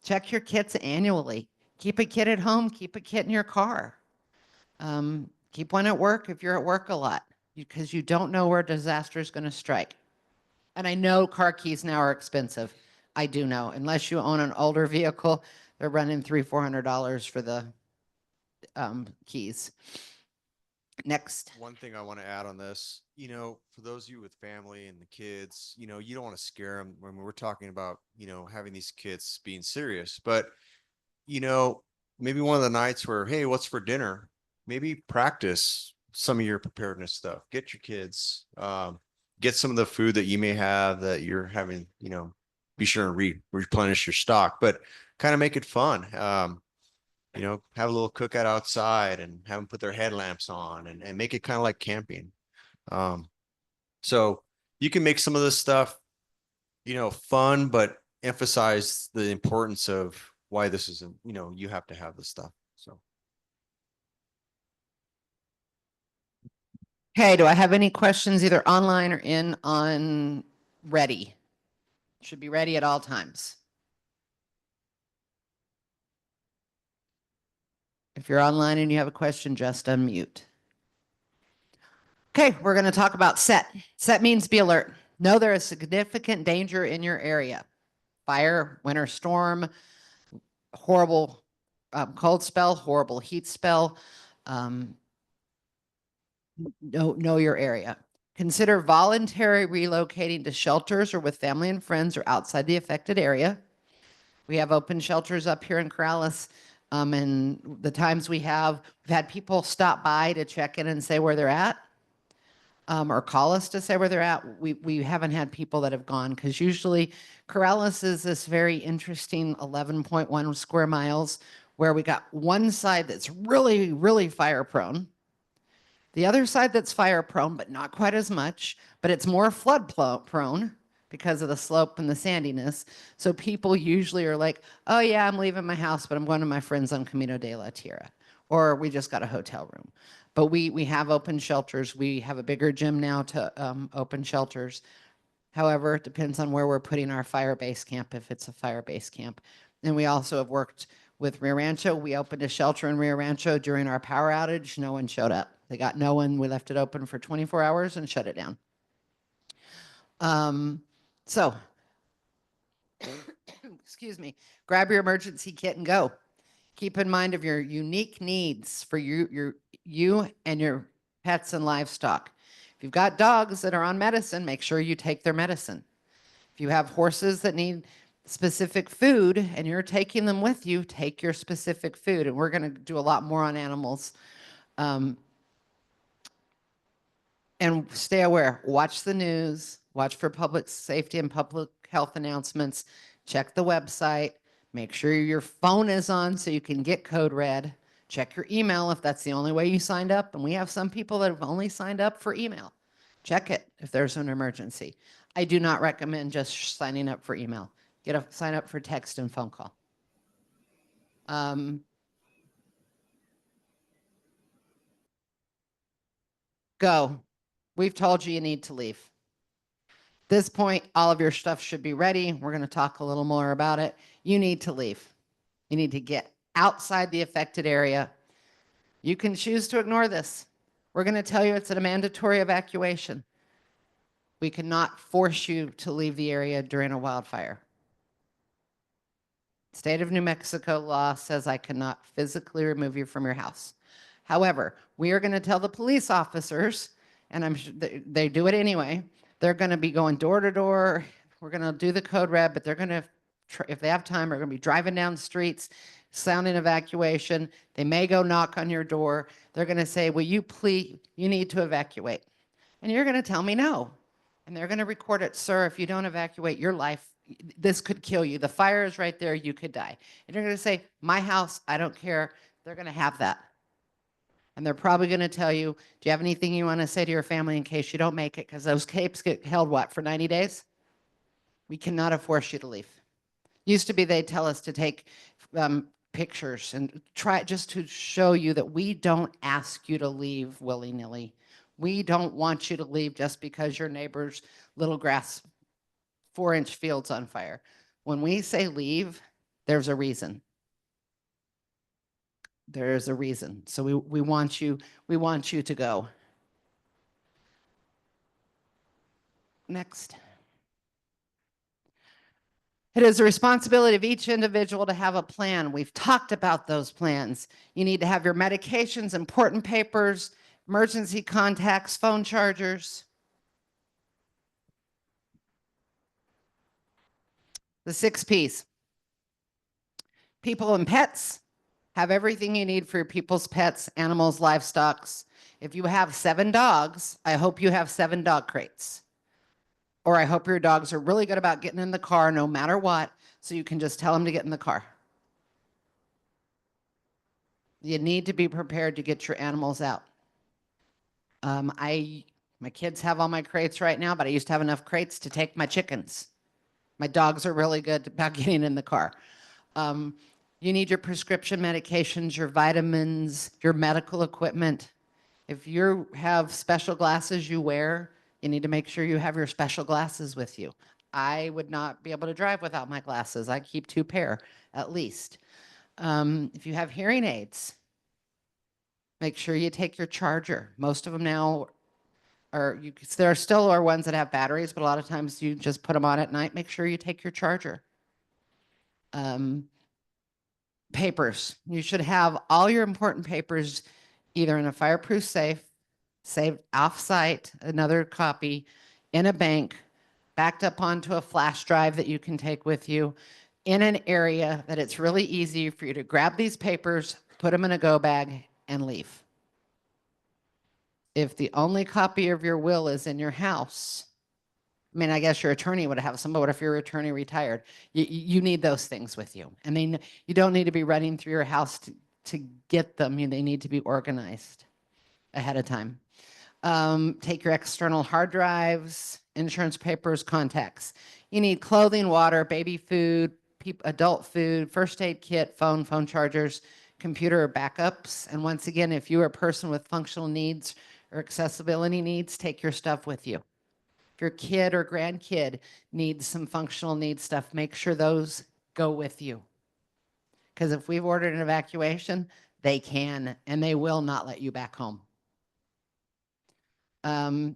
Check your kits annually. Keep a kit at home. Keep a kit in your car. Keep one at work if you're at work a lot, because you don't know where disaster is going to strike. And I know car keys now are expensive. I do know. Unless you own an older vehicle, they're running $300-400 for the keys. Next. One thing I want to add on this, for those of you with family and the kids, you don't want to scare them when we're talking about, having these kids being serious, but, maybe one of the nights where, hey, what's for dinner? Maybe practice some of your preparedness stuff. Get your kids, get some of the food that you may have that you're having, be sure and replenish your stock, but kind of make it fun. Have a little cookout outside and have them put their headlamps on and make it kind of like camping. So you can make some of this stuff, fun, but emphasize the importance of why this is, you have to have this stuff. So. Okay, do I have any questions either online or on ready? Should be ready at all times. If you're online and you have a question, just unmute. Okay, we're going to talk about set. Set means be alert. Know there is significant danger in your area. Fire, winter storm, horrible cold spell, horrible heat spell. Know your area. Consider voluntary relocating to shelters or with family and friends or outside the affected area. We have open shelters up here in Corrales. And the times we've had people stop by to check in and say where they're at, or call us to say where they're at. We haven't had people that have gone, because usually Corrales is this very interesting 11.1 square miles where we got one side that's really, really fire prone. The other side that's fire prone, but not quite as much, but it's more flood prone because of the slope and the sandiness. So people usually are like, oh yeah, I'm leaving my house, but I'm going to my friends on Camino de la Tierra, or we just got a hotel room. But we have open shelters. We have a bigger gym now to open shelters. However, it depends on where we're putting our fire base camp, if it's a fire base camp. And we also have worked with Rio Rancho. We opened a shelter in Rio Rancho during our power outage. No one showed up. They got no one. We left it open for 24 hours and shut it down. So, excuse me, grab your emergency kit and go. Keep in mind of your unique needs for you and your pets and livestock. If you've got dogs that are on medicine, make sure you take their medicine. If you have horses that need specific food and you're taking them with you, take your specific food. And we're going to do a lot more on animals. And stay aware. Watch the news. Watch for public safety and public health announcements. Check the website. Make sure your phone is on so you can get code red. Check your email if that's the only way you signed up. And we have some people that have only signed up for email. Check it if there's an emergency. I do not recommend just signing up for email. Sign up for text and phone call. Go. We've told you need to leave. At this point, all of your stuff should be ready. We're going to talk a little more about it. You need to leave. You need to get outside the affected area. You can choose to ignore this. We're going to tell you it's a mandatory evacuation. We cannot force you to leave the area during a wildfire. State of New Mexico law says I cannot physically remove you from your house. However, we are going to tell the police officers, and I'm sure they do it anyway, they're going to be going door to door. We're going to do the code red, but they're going to, if they have time, are going to be driving down streets, sounding evacuation. They may go knock on your door. They're going to say, will you please, you need to evacuate. And you're going to tell me no. And they're going to record it, sir, if you don't evacuate, your life, this could kill you. The fire is right there. You could die. And you're going to say, my house, I don't care. They're going to have that. And they're probably going to tell you, do you have anything you want to say to your family in case you don't make it? Because those capes get held, what, for 90 days? We cannot force you to leave. Used to be they tell us to take pictures and try just to show you that we don't ask you to leave willy-nilly. We don't want you to leave just because your neighbor's little grass 4-inch field's on fire. When we say leave, there's a reason. There's a reason. So we want you to go. Next. It is the responsibility of each individual to have a plan. We've talked about those plans. You need to have your medications, important papers, emergency contacts, phone chargers. The 6 P's. People and pets. Have everything you need for your people's pets, animals, livestock. If you have 7 dogs, I hope you have 7 dog crates. Or I hope your dogs are really good about getting in the car no matter what, so you can just tell them to get in the car. You need to be prepared to get your animals out. My kids have all my crates right now, but I used to have enough crates to take my chickens. My dogs are really good about getting in the car. You need your prescription medications, your vitamins, your medical equipment. If you have special glasses you wear, you need to make sure you have your special glasses with you. I would not be able to drive without my glasses. I keep 2 pair at least. If you have hearing aids, make sure you take your charger. Most of them now there still are ones that have batteries, but a lot of times you just put them on at night. Make sure you take your charger. Papers. You should have all your important papers either in a fireproof safe, saved off-site, another copy, in a bank, backed up onto a flash drive that you can take with you, in an area that it's really easy for you to grab these papers, put them in a go bag, and leave. If the only copy of your will is in your house, I mean, I guess your attorney would have some, but what if your attorney retired? You need those things with you. I mean, you don't need to be running through your house to get them. They need to be organized ahead of time. Take your external hard drives, insurance papers, contacts. You need clothing, water, baby food, adult food, first aid kit, phone chargers, computer backups. And once again, if you're a person with functional needs or accessibility needs, take your stuff with you. If your kid or grandkid needs some functional needs stuff, make sure those go with you. Because if we've ordered an evacuation, they can and they will not let you back home.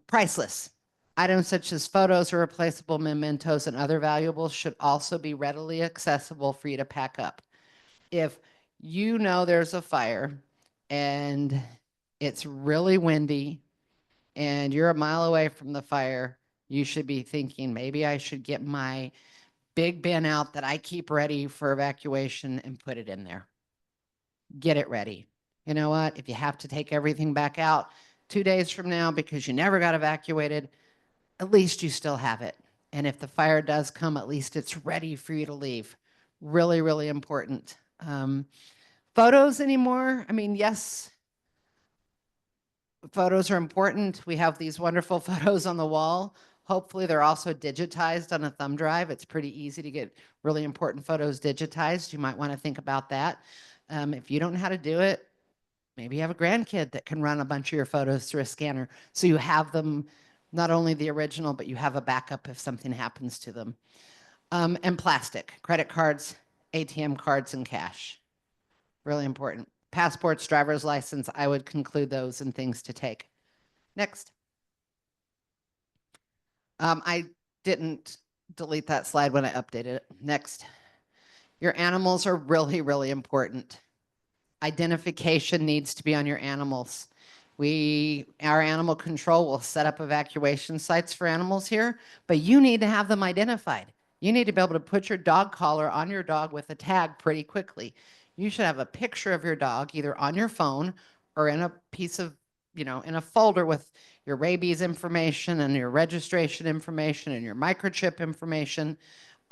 Priceless. Items such as photos or replaceable mementos and other valuables should also be readily accessible for you to pack up. If you know there's a fire and it's really windy and you're a mile away from the fire, you should be thinking, maybe I should get my big bin out that I keep ready for evacuation and put it in there. Get it ready. You know what? If you have to take everything back out 2 days from now because you never got evacuated, at least you still have it. And if the fire does come, at least it's ready for you to leave. Really, really important. Photos anymore? I mean, yes, photos are important. We have these wonderful photos on the wall. Hopefully they're also digitized on a thumb drive. It's pretty easy to get really important photos digitized. You might want to think about that. If you don't know how to do it, maybe you have a grandkid that can run a bunch of your photos through a scanner. So you have them, not only the original, but you have a backup if something happens to them. And plastic, credit cards, ATM cards, and cash. Really important. Passports, driver's license, I would conclude those and things to take. Next. I didn't delete that slide when I updated it. Next. Your animals are really, really important. Identification needs to be on your animals. Our animal control will set up evacuation sites for animals here, but you need to have them identified. You need to be able to put your dog collar on your dog with a tag pretty quickly. You should have a picture of your dog either on your phone or in a piece of, in a folder with your rabies information and your registration information and your microchip information,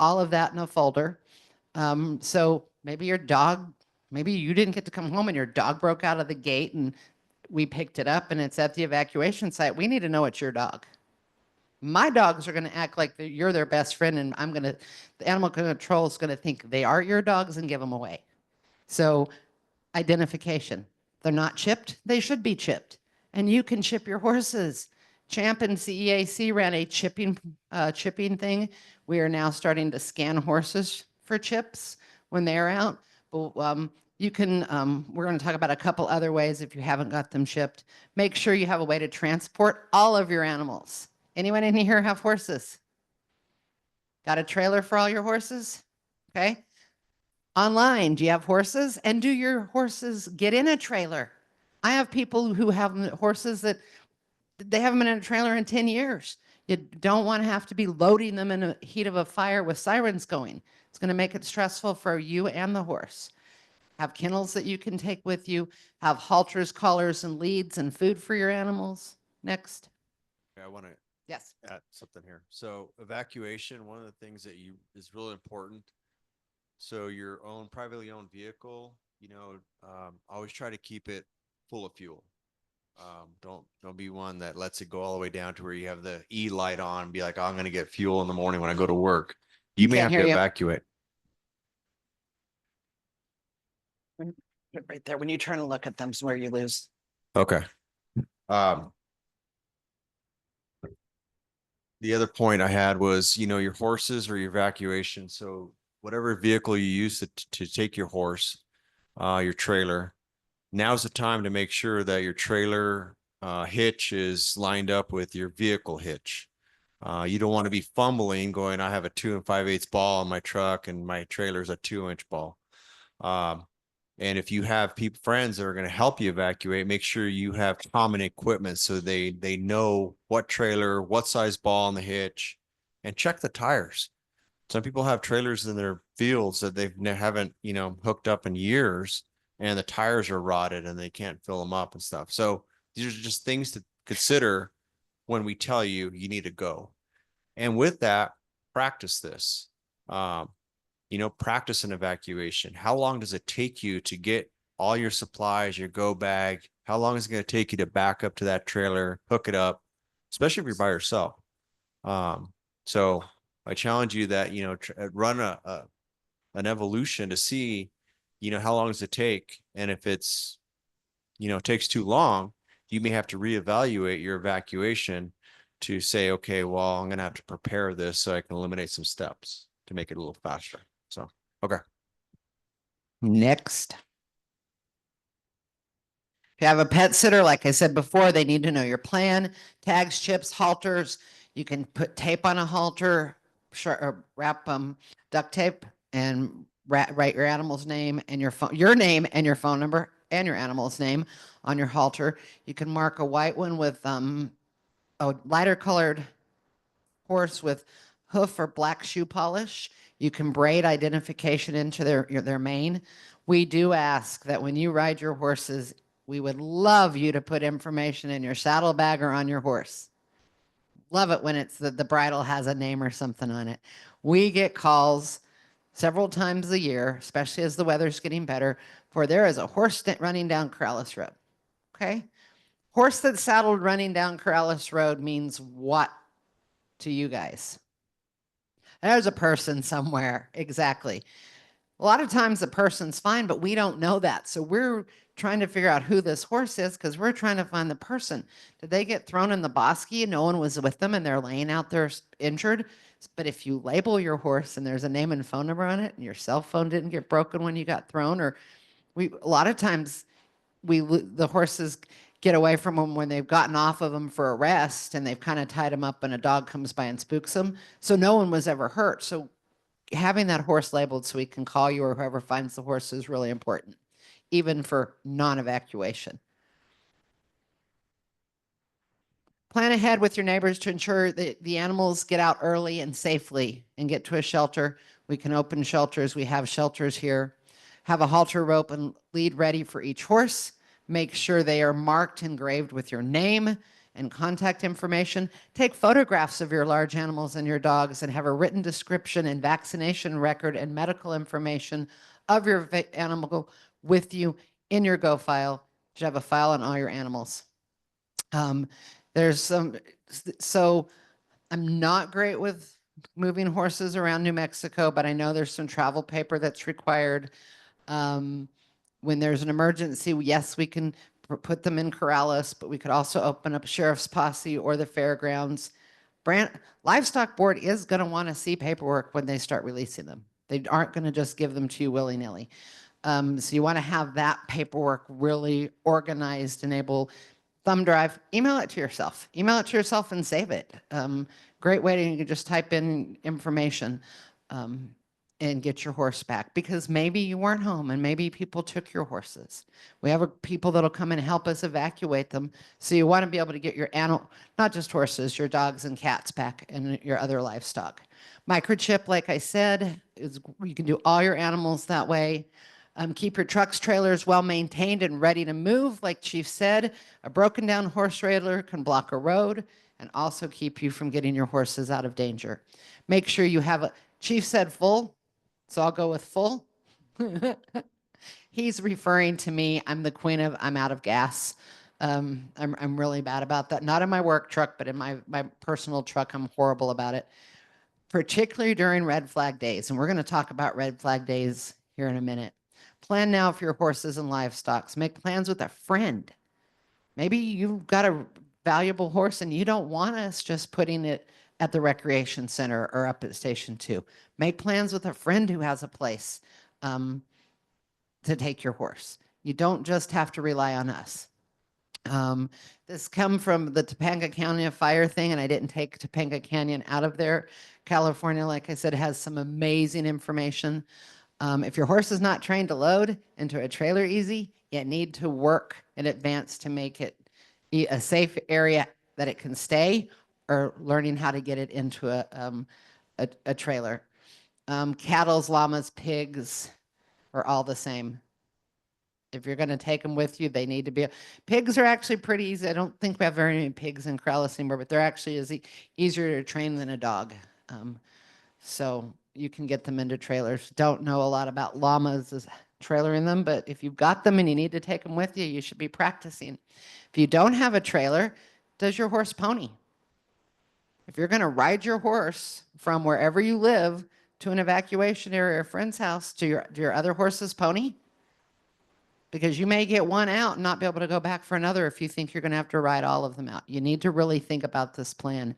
all of that in a folder. So maybe your dog, maybe you didn't get to come home and your dog broke out of the gate and we picked it up and it's at the evacuation site. We need to know it's your dog. My dogs are going to act like you're their best friend, and the animal control is going to think they are your dogs and give them away. So identification. They're not chipped. They should be chipped. And you can chip your horses. Champ and CEAC ran a chipping thing. We are now starting to scan horses for chips when they're out. But we're going to talk about a couple other ways if you haven't got them chipped. Make sure you have a way to transport all of your animals. Anyone in here have horses? Got a trailer for all your horses? Okay. Online, do you have horses? And do your horses get in a trailer? I have people who have horses that they haven't been in a trailer in 10 years. You don't want to have to be loading them in the heat of a fire with sirens going. It's going to make it stressful for you and the horse. Have kennels that you can take with you. Have halters, collars, and leads and food for your animals. Next. I want to Yes. add something here. So evacuation, one of the things that is really important. So your own privately owned vehicle, always try to keep it full of fuel. Don't be one that lets it go all the way down to where you have the E light on and be like, oh, I'm going to get fuel in the morning when I go to work. You may Can't have hear to you. evacuate. Right there. When you turn and look at them is where you lose. Okay. The other point I had was, your horses or your evacuation. So whatever vehicle you use to take your horse, your trailer, now's the time to make sure that your trailer hitch is lined up with your vehicle hitch. You don't want to be fumbling going, I have a 2 5/8 ball on my truck and my trailer's a 2-inch ball. And if you have friends that are going to help you evacuate, make sure you have common equipment so they know what trailer, what size ball on the hitch, and check the tires. Some people have trailers in their fields that they haven't, hooked up in years, and the tires are rotted and they can't fill them up and stuff. So these are just things to consider when we tell you need to go. And with that, practice this. Practice an evacuation. How long does it take you to get all your supplies, your go bag? How long is it going to take you to back up to that trailer, hook it up, especially if you're by yourself? So I challenge you that, run an evolution to see, how long does it take? And if it's, takes too long, you may have to reevaluate your evacuation to say, okay, well, I'm going to have to prepare this so I can eliminate some steps to make it a little faster. So, okay. Next. If you have a pet sitter, like I said before, they need to know your plan, tags, chips, halters. You can put tape on a halter, or wrap duct tape and write your animal's name and your name and your phone number and your animal's name on your halter. You can mark a white one with a lighter colored horse with hoof or black shoe polish. You can braid identification into their mane. We do ask that when you ride your horses, we would love you to put information in your saddlebag or on your horse. Love it when it's the bridle has a name or something on it. We get calls several times a year, especially as the weather's getting better, for there is a horse running down Corrales Road. Okay? Horse that's saddled running down Corrales Road means what to you guys? There's a person somewhere. Exactly. A lot of times the person's fine, but we don't know that. So we're trying to figure out who this horse is because we're trying to find the person. Did they get thrown in the bosque and no one was with them and they're laying out there injured? But if you label your horse and there's a name and phone number on it and your cell phone didn't get broken when you got thrown, or a lot of times the horses get away from them when they've gotten off of them for a rest and they've kind of tied them up and a dog comes by and spooks them. So no one was ever hurt. So having that horse labeled so we can call you or whoever finds the horse is really important, even for non-evacuation. Plan ahead with your neighbors to ensure that the animals get out early and safely and get to a shelter. We can open shelters. We have shelters here. Have a halter, rope, and lead ready for each horse. Make sure they are marked, engraved with your name and contact information. Take photographs of your large animals and your dogs and have a written description and vaccination record and medical information of your animal with you in your Go file. You should have a file on all your animals. There's some, so I'm not great with moving horses around New Mexico, but I know there's some travel paper that's required. When there's an emergency, yes, we can put them in Corrales, but we could also open up sheriff's posse or the fairgrounds. Livestock Board is going to want to see paperwork when they start releasing them. They aren't going to just give them to you willy-nilly. So you want to have that paperwork really organized, enable thumb drive, email it to yourself. Email it to yourself and save it. Great way to, you can just type in information and get your horse back, because maybe you weren't home and maybe people took your horses. We have people that'll come and help us evacuate them. So you want to be able to get your animal, not just horses, your dogs and cats back and your other livestock. Microchip, like I said, is you can do all your animals that way. Keep your trucks, trailers well maintained and ready to move. Like Chief said, a broken down horse trailer can block a road and also keep you from getting your horses out of danger. Make sure you have a, Chief said full, so I'll go with full. He's referring to me. I'm the queen of I'm out of gas. I'm really bad about that. Not in my work truck, but in my personal truck, I'm horrible about it, particularly during red flag days. And we're going to talk about red flag days here in a minute. Plan now for your horses and livestock. Make plans with a friend. Maybe you've got a valuable horse and you don't want us just putting it at the recreation center or up at Station 2. Make plans with a friend who has a place to take your horse. You don't just have to rely on us. This come from the Topanga County fire thing, and I didn't take Topanga Canyon out of there. California, like I said, has some amazing information. If your horse is not trained to load into a trailer easy, you need to work in advance to make it a safe area that it can stay, or learning how to get it into a trailer. Cattle's, llamas, pigs are all the same. If you're going to take them with you, they need to be. Pigs are actually pretty easy. I don't think we have very many pigs in Corrales anymore, but they're actually easier to train than a dog. So you can get them into trailers. Don't know a lot about llamas as trailering them, but if you've got them and you need to take them with you, you should be practicing. If you don't have a trailer, does your horse pony? If you're going to ride your horse from wherever you live to an evacuation area or a friend's house, do your other horses pony? Because you may get one out and not be able to go back for another if you think you're going to have to ride all of them out. You need to really think about this plan.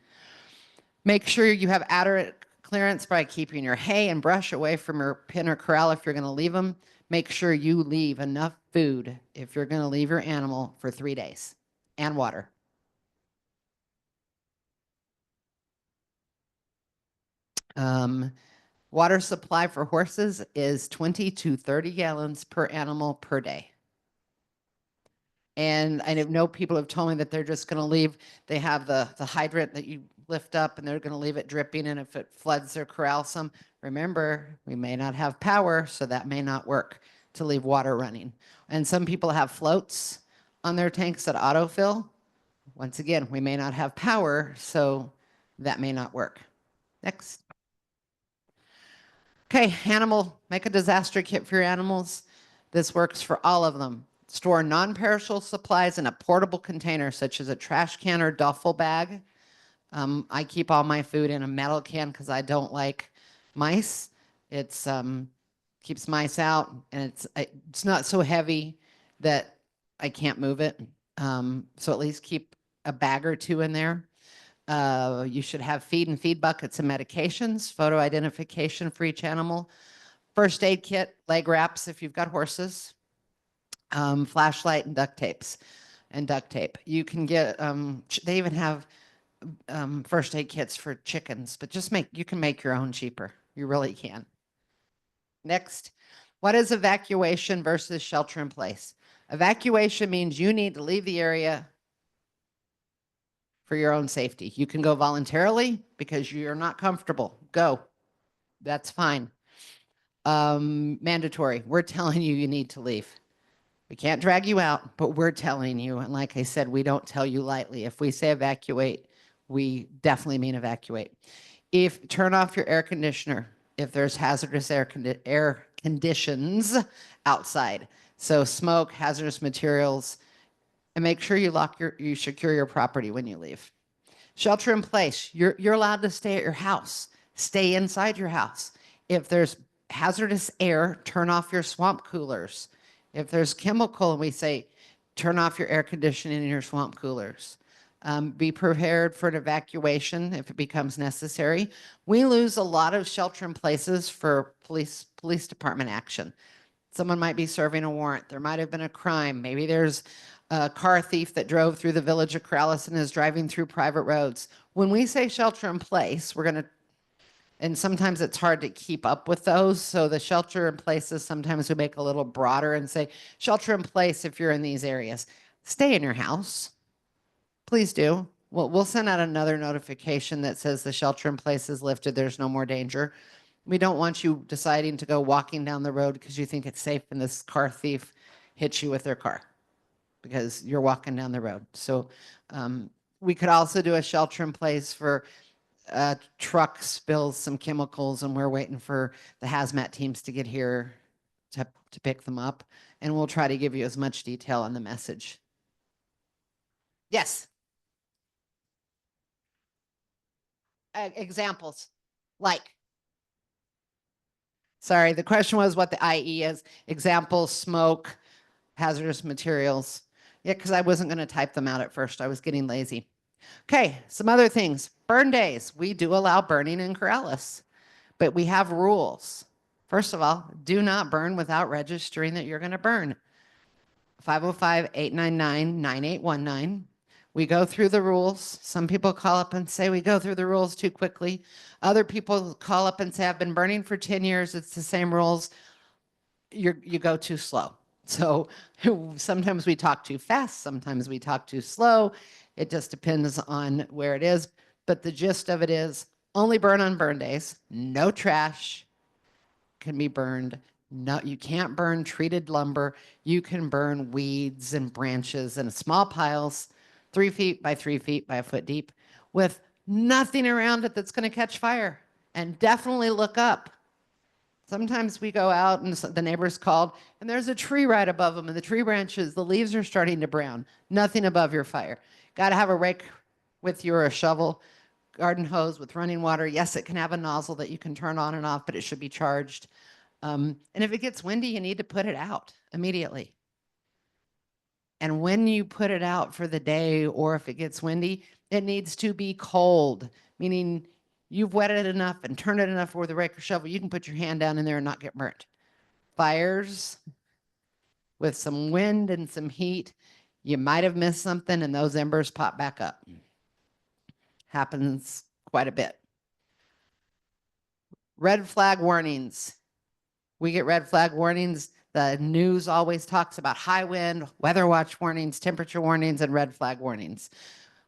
Make sure you have adequate clearance by keeping your hay and brush away from your pen or corral if you're going to leave them. Make sure you leave enough food if you're going to leave your animal for 3 days, and water. Water supply for horses is 20 to 30 gallons per animal per day. And I know people have told me that they're just going to leave. They have the hydrant that you lift up and they're going to leave it dripping. And if it floods their corral some, remember, we may not have power, so that may not work to leave water running. And some people have floats on their tanks that autofill. Once again, we may not have power, so that may not work. Next. Okay, animal, make a disaster kit for your animals. This works for all of them. Store non-perishable supplies in a portable container, such as a trash can or duffel bag. I keep all my food in a metal can because I don't like mice. It's keeps mice out, and it's not so heavy that I can't move it. So at least keep a bag or two in there. You should have feed and feed buckets and medications, photo identification for each animal, first aid kit, leg wraps if you've got horses, flashlight and duct tape. You can get, they even have first aid kits for chickens, but you can make your own cheaper. You really can. Next, what is evacuation versus shelter in place? Evacuation means you need to leave the area for your own safety. You can go voluntarily because you're not comfortable. Go. That's fine. Mandatory. We're telling you need to leave. We can't drag you out, but we're telling you. And like I said, we don't tell you lightly. If we say evacuate, we definitely mean evacuate. Turn off your air conditioner if there's hazardous air conditions outside. So smoke, hazardous materials, and make sure you secure your property when you leave. Shelter in place. You're allowed to stay at your house. Stay inside your house. If there's hazardous air, turn off your swamp coolers. If there's chemical, we say turn off your air conditioning in your swamp coolers. Be prepared for an evacuation if it becomes necessary. We lose a lot of shelter in places for police department action. Someone might be serving a warrant. There might have been a crime. Maybe there's a car thief that drove through the village of Corrales and is driving through private roads. When we say shelter in place, we're going to, and sometimes it's hard to keep up with those. So the shelter in places, sometimes we make a little broader and say shelter in place if you're in these areas. Stay in your house. Please do. We'll send out another notification that says the shelter in place is lifted. There's no more danger. We don't want you deciding to go walking down the road because you think it's safe and this car thief hits you with their car because you're walking down the road. So we could also do a shelter in place for truck spills some chemicals and we're waiting for the hazmat teams to get here to pick them up. And we'll try to give you as much detail on the message. Yes. Examples like. Sorry, the question was what the IE is. Examples, smoke, hazardous materials. Yeah, because I wasn't going to type them out at first. I was getting lazy. Okay, some other things. Burn days. We do allow burning in Corrales, but we have rules. First of all, do not burn without registering that you're going to burn. 505-899-9819. We go through the rules. Some people call up and say we go through the rules too quickly. Other people call up and say I've been burning for 10 years. It's the same rules. You go too slow. So sometimes we talk too fast. Sometimes we talk too slow. It just depends on where it is. But the gist of it is only burn on burn days. No trash can be burned. No, you can't burn treated lumber. You can burn weeds and branches in small piles, 3 feet by 3 feet by a foot deep, with nothing around it that's going to catch fire. And definitely look up. Sometimes we go out and the neighbors called and there's a tree right above them and the tree branches, the leaves are starting to brown. Nothing above your fire. Got to have a rake with you or a shovel, garden hose with running water. Yes, it can have a nozzle that you can turn on and off, but it should be charged. And if it gets windy, you need to put it out immediately. And when you put it out for the day, or if it gets windy, it needs to be cold, meaning you've wetted it enough and turned it enough with a rake or shovel, you can put your hand down in there and not get burnt. Fires with some wind and some heat, you might have missed something and those embers pop back up. Happens quite a bit. Red flag warnings. We get red flag warnings. The news always talks about high wind, weather watch warnings, temperature warnings, and red flag warnings.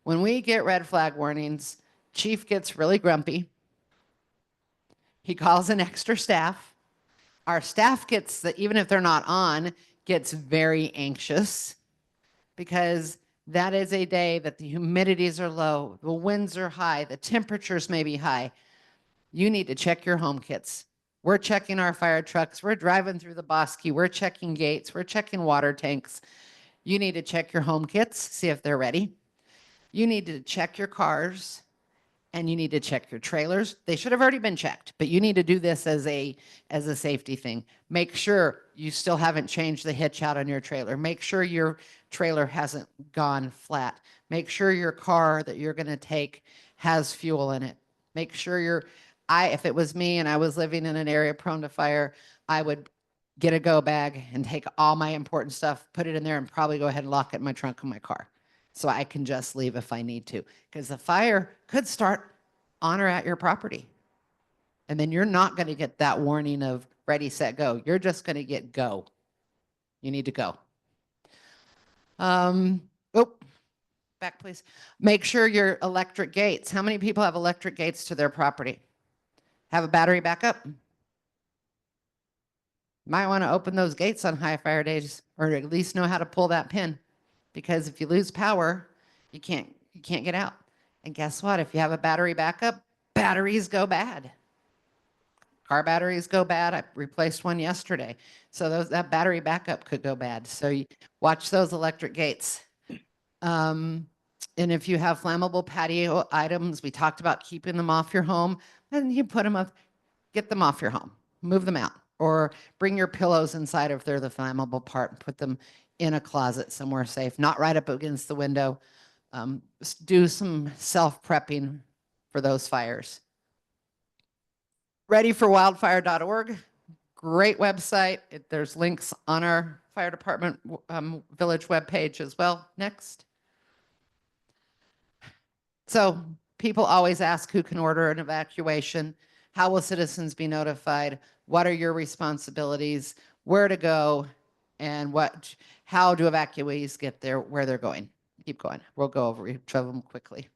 When we get red flag warnings, Chief gets really grumpy. He calls in extra staff. Our staff gets, even if they're not on, gets very anxious because that is a day that the humidities are low, the winds are high, the temperatures may be high. You need to check your home kits. We're checking our fire trucks. We're driving through the bosque. We're checking gates. We're checking water tanks. You need to check your home kits, see if they're ready. You need to check your cars and you need to check your trailers. They should have already been checked, but you need to do this as a safety thing. Make sure you still haven't changed the hitch out on your trailer. Make sure your trailer hasn't gone flat. Make sure your car that you're going to take has fuel in it. Make sure if it was me and I was living in an area prone to fire, I would get a go bag and take all my important stuff, put it in there and probably go ahead and lock it in my trunk of my car. So I can just leave if I need to, because the fire could start on or at your property. And then you're not going to get that warning of ready, set, go. You're just going to get go. You need to go. Back please. Make sure your electric gates. How many people have electric gates to their property? Have a battery backup? Might want to open those gates on high fire days, or at least know how to pull that pin. Because if you lose power, you can't get out. And guess what? If you have a battery backup, batteries go bad. Car batteries go bad. I replaced one yesterday. So that battery backup could go bad. So you watch those electric gates. And if you have flammable patio items, we talked about keeping them off your home, and you put them up, get them off your home, move them out, or bring your pillows inside if they're the flammable part and put them in a closet somewhere safe, not right up against the window. Do some self-prepping for those fires. Readyforwildfire.org, great website. There's links on our fire department village webpage as well. Next. So people always ask who can order an evacuation. How will citizens be notified? What are your responsibilities? Where to go? And how do evacuees get there, where they're going? Keep going. We'll go over each of them quickly.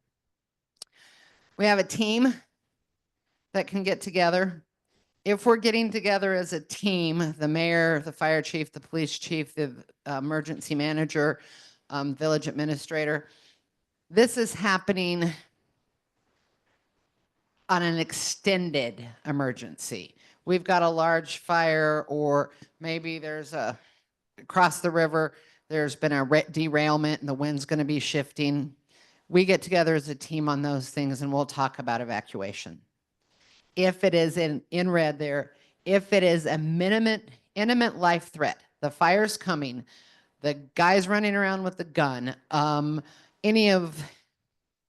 We have a team that can get together. If we're getting together as a team, the mayor, the fire chief, the police chief, the emergency manager, village administrator, this is happening on an extended emergency. We've got a large fire, or maybe there's across the river, there's been a derailment and the wind's going to be shifting. We get together as a team on those things and we'll talk about evacuation. If it is in red there, if it is a imminent life threat, the fire's coming, the guy's running around with the gun, any of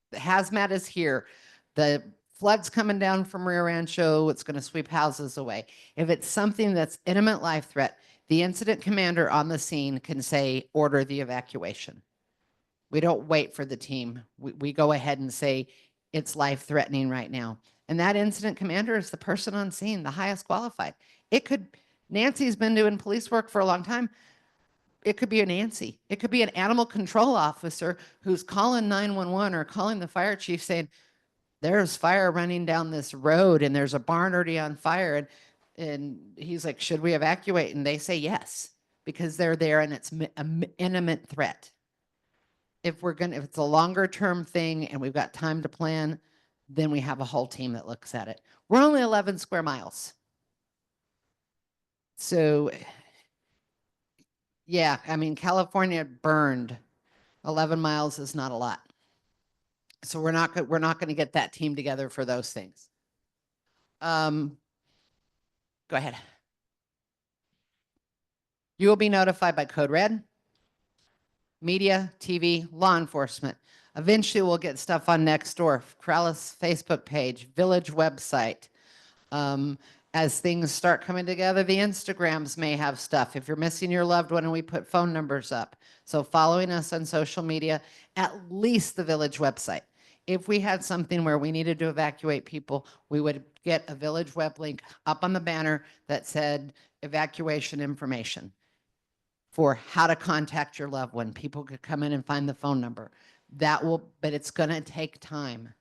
the hazmat is here, the flood's coming down from Rio Rancho, it's going to sweep houses away. If it's something that's imminent life threat, the incident commander on the scene can say, order the evacuation. We don't wait for the team. We go ahead and say, it's life threatening right now. And that incident commander is the person on scene, the highest qualified. Nancy's been doing police work for a long time. It could be a Nancy. It could be an animal control officer who's calling 911 or calling the fire chief saying, there's fire running down this road and there's a barn already on fire. And he's like, should we evacuate? And they say yes, because they're there and it's an imminent threat. If it's a longer term thing and we've got time to plan, then we have a whole team that looks at it. We're only 11 square miles. So yeah, I mean, California burned. 11 miles is not a lot. So we're not going to get that team together for those things. Go ahead. You will be notified by Code Red, media, TV, law enforcement. Eventually we'll get stuff on Nextdoor, Corrales Facebook page, village website. As things start coming together, the Instagrams may have stuff. If you're missing your loved one, and we put phone numbers up. So following us on social media, at least the village website. If we had something where we needed to evacuate people, we would get a village web link up on the banner that said evacuation information for how to contact your loved one. People could come in and find the phone number. But it's going to take time.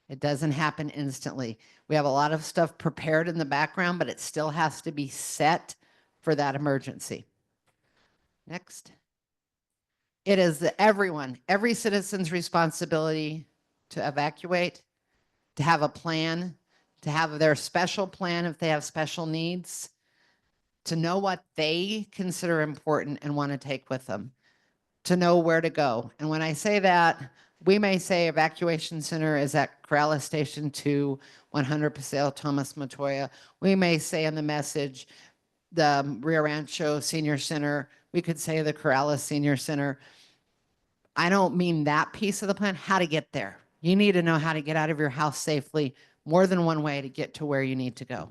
It doesn't happen instantly. We have a lot of stuff prepared in the background, but it still has to be set for that emergency. Next. It is every citizen's responsibility to evacuate, to have a plan, to have their special plan if they have special needs, to know what they consider important and want to take with them, to know where to go. And when I say that, we may say evacuation center is at Corrales Station 2, 100 Paseo Thomas Matoya. We may say in the message, the Rio Rancho Senior Center. We could say the Corrales Senior Center. I don't mean that piece of the plan, how to get there. You need to know how to get out of your house safely, more than one way to get to where you need to go.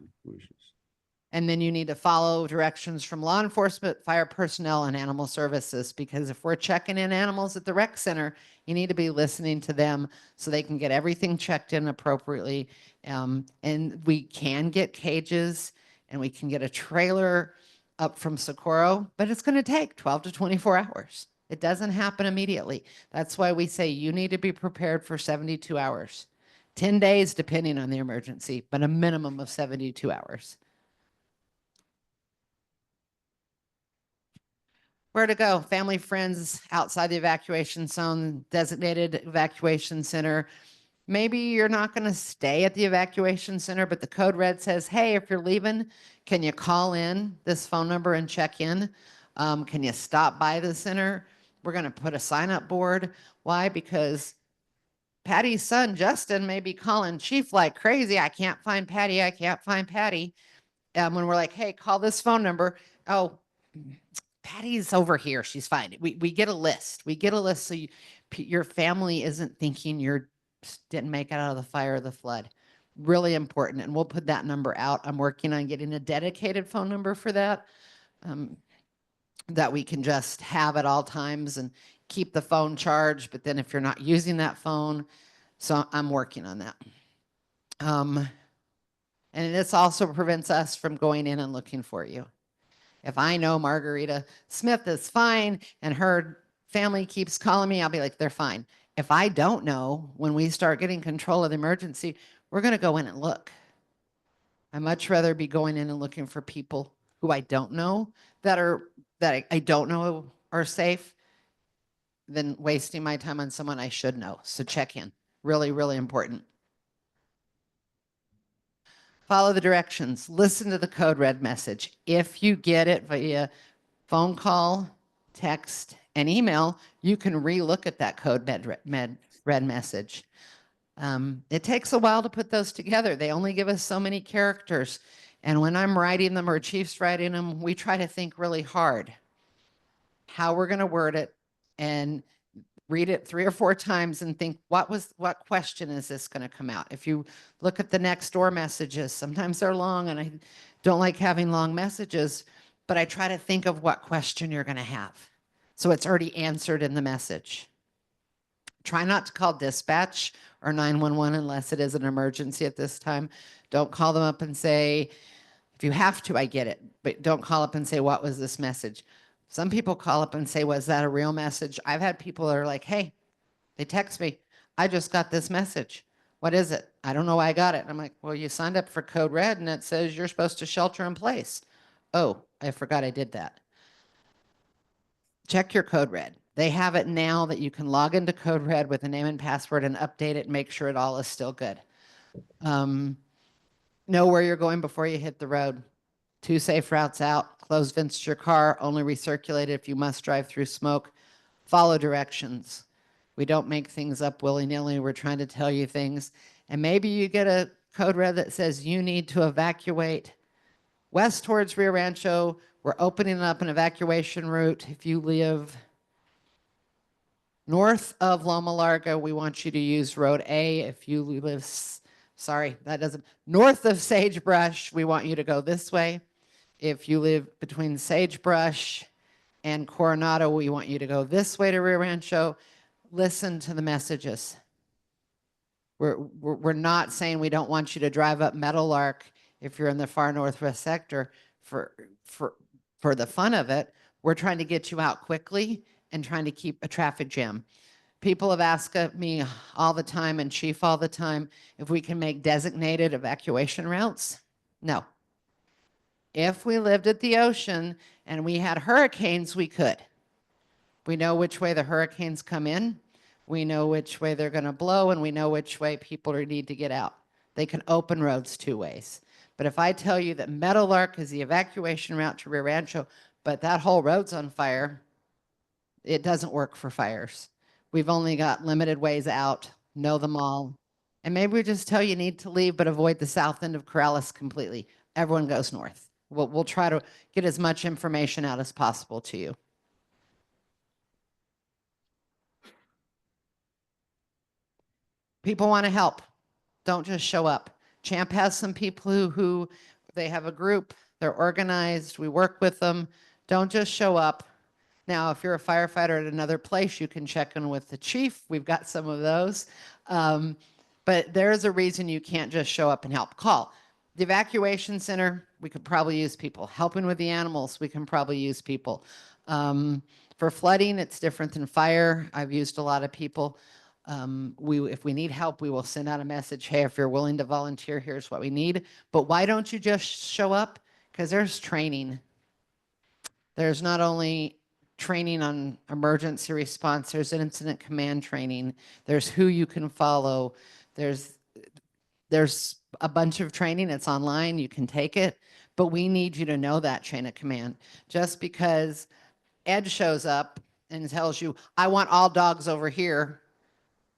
And then you need to follow directions from law enforcement, fire personnel, and animal services, because if we're checking in animals at the rec center, you need to be listening to them so they can get everything checked in appropriately. And we can get cages and we can get a trailer up from Socorro, but it's going to take 12 to 24 hours. It doesn't happen immediately. That's why we say you need to be prepared for 72 hours, 10 days, depending on the emergency, but a minimum of 72 hours. Where to go? Family, friends outside the evacuation zone, designated evacuation center. Maybe you're not going to stay at the evacuation center, but the code red says, hey, if you're leaving, can you call in this phone number and check in? Can you stop by the center? We're going to put a sign up board. Why? Because Patty's son, Justin, may be calling chief like crazy. I can't find Patty. I can't find Patty. When we're like, hey, call this phone number. Oh, Patty's over here. She's fine. We get a list. We get a list so your family isn't thinking you're didn't make it out of the fire or the flood. Really important. And we'll put that number out. I'm working on getting a dedicated phone number for that. That we can just have at all times and keep the phone charged. But then if you're not using that phone, so I'm working on that. And this also prevents us from going in and looking for you. If I know Margarita Smith is fine and her family keeps calling me, I'll be like, they're fine. If I don't know, when we start getting control of the emergency, we're going to go in and look. I much rather be going in and looking for people who I don't know that I don't know are safe than wasting my time on someone I should know. So check in. Really, really important. Follow the directions. Listen to the code red message. If you get it via phone call, text, and email, you can re-look at that code red message. It takes a while to put those together. They only give us so many characters. And when I'm writing them or Chief's writing them, we try to think really hard how we're going to word it and read it 3 or 4 times and think, what question is this going to come out? If you look at the next door messages, sometimes they're long and I don't like having long messages, but I try to think of what question you're going to have. So it's already answered in the message. Try not to call dispatch or 911 unless it is an emergency at this time. Don't call them up and say, if you have to, I get it, but don't call up and say, what was this message? Some people call up and say, was that a real message? I've had people that are like, hey, they text me, I just got this message. What is it? I don't know why I got it. I'm like, well, you signed up for code red and it says you're supposed to shelter in place. Oh, I forgot I did that. Check your code red. They have it now that you can log into code red with a name and password and update it and make sure it all is still good. Know where you're going before you hit the road. 2 safe routes out, close vents to your car, only recirculate it if you must drive through smoke. Follow directions. We don't make things up willy-nilly. We're trying to tell you things. And maybe you get a code red that says you need to evacuate west towards Rio Rancho. We're opening up an evacuation route. If you live north of Loma Larga, we want you to use Road A. If you live, north of Sagebrush, we want you to go this way. If you live between Sagebrush and Coronado, we want you to go this way to Rio Rancho. Listen to the messages. We're not saying we don't want you to drive up Meadowlark if you're in the far northwest sector for the fun of it. We're trying to get you out quickly and trying to keep a traffic jam. People have asked me all the time and Chief all the time if we can make designated evacuation routes. No. If we lived at the ocean and we had hurricanes, we could. We know which way the hurricanes come in. We know which way they're going to blow, and we know which way people need to get out. They can open roads 2 ways. But if I tell you that Meadowlark is the evacuation route to Rio Rancho, but that whole road's on fire, it doesn't work for fires. We've only got limited ways out, know them all. And maybe we just tell you need to leave, but avoid the south end of Corrales completely. Everyone goes north. We'll try to get as much information out as possible to you. People want to help. Don't just show up. Champ has some people who they have a group, they're organized, we work with them. Don't just show up. Now, if you're a firefighter at another place, you can check in with the chief. We've got some of those. But there's a reason you can't just show up and help. Call. The evacuation center, we could probably use people. Helping with the animals, we can probably use people. For flooding, it's different than fire. I've used a lot of people. If we need help, we will send out a message. Hey, if you're willing to volunteer, here's what we need. But why don't you just show up? Because there's training. There's not only training on emergency response, there's incident command training. There's who you can follow. There's a bunch of training. It's online. You can take it. But we need you to know that chain of command. Just because Ed shows up and tells you, I want all dogs over here,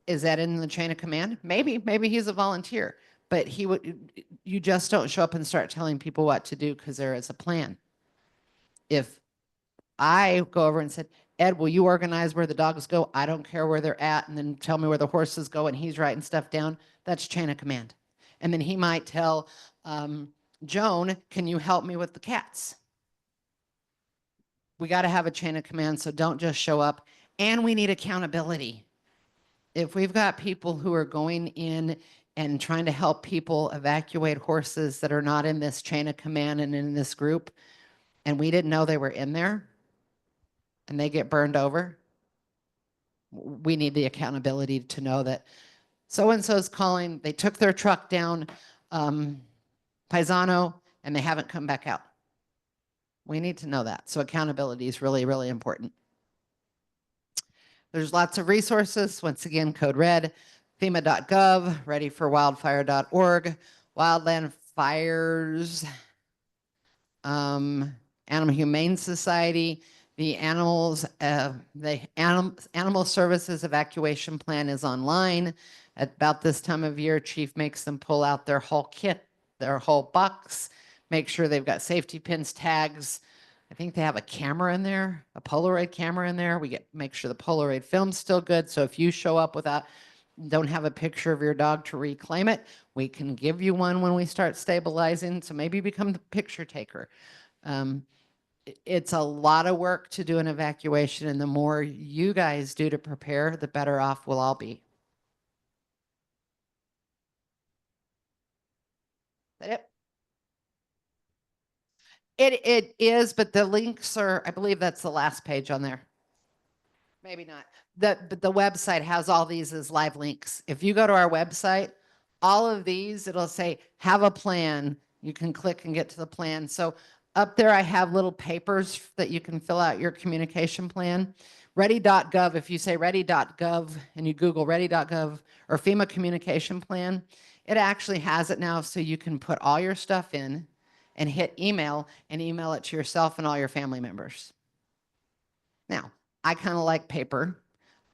is that in the chain of command? Maybe he's a volunteer, but you just don't show up and start telling people what to do because there is a plan. If I go over and said, Ed, will you organize where the dogs go? I don't care where they're at. And then tell me where the horses go. And he's writing stuff down. That's chain of command. And then he might tell Joan, can you help me with the cats? We got to have a chain of command. So don't just show up. And we need accountability. If we've got people who are going in and trying to help people evacuate horses that are not in this chain of command and in this group, and we didn't know they were in there, and they get burned over, we need the accountability to know that so-and-so's calling, they took their truck down Paisano, and they haven't come back out. We need to know that. So accountability is really, really important. There's lots of resources. Once again, code red, FEMA.gov, readyforwildfire.org, wildland fires, Animal Humane Society, the animal services evacuation plan is online. At about this time of year, chief makes them pull out their whole kit, their whole box, make sure they've got safety pins, tags. I think they have a camera in there, a Polaroid camera in there. Make sure the Polaroid film's still good. So if you show up don't have a picture of your dog to reclaim it, we can give you one when we start stabilizing. So maybe become the picture taker. It's a lot of work to do an evacuation, and the more you guys do to prepare, the better off we'll all be. Is that it? It is, but the links are, I believe that's the last page on there. Maybe not. But the website has all these as live links. If you go to our website, all of these, it'll say, have a plan. You can click and get to the plan. So up there, I have little papers that you can fill out your communication plan. Ready.gov, if you say ready.gov and you Google ready.gov or FEMA communication plan, it actually has it now so you can put all your stuff in and hit email and email it to yourself and all your family members. Now, I kind of like paper.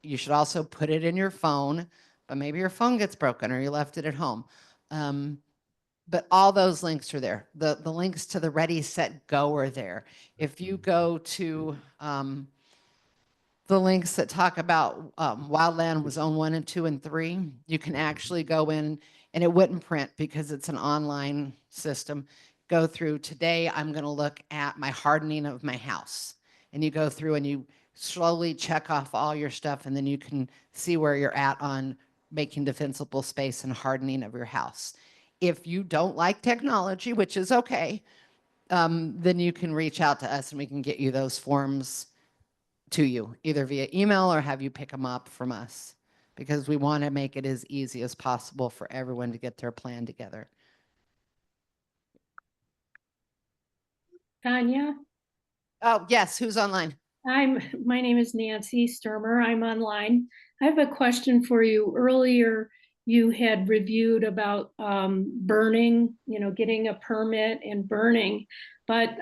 You should also put it in your phone, but maybe your phone gets broken or you left it at home. But all those links are there. The links to the Ready, Set, Go are there. If you go to the links that talk about wildland zone 1 and 2 and 3, you can actually go in, and it wouldn't print because it's an online system. Go through, today I'm going to look at my hardening of my house. And you go through and you slowly check off all your stuff, and then you can see where you're at on making defensible space and hardening of your house. If you don't like technology, which is okay, then you can reach out to us and we can get you those forms to you, either via email or have you pick them up from us, because we want to make it as easy as possible for everyone to get their plan together. Tanya, Oh, yes, who's online? my name is Nancy Sturmer. I'm online. I have a question for you. Earlier, you had reviewed about burning, getting a permit and burning, but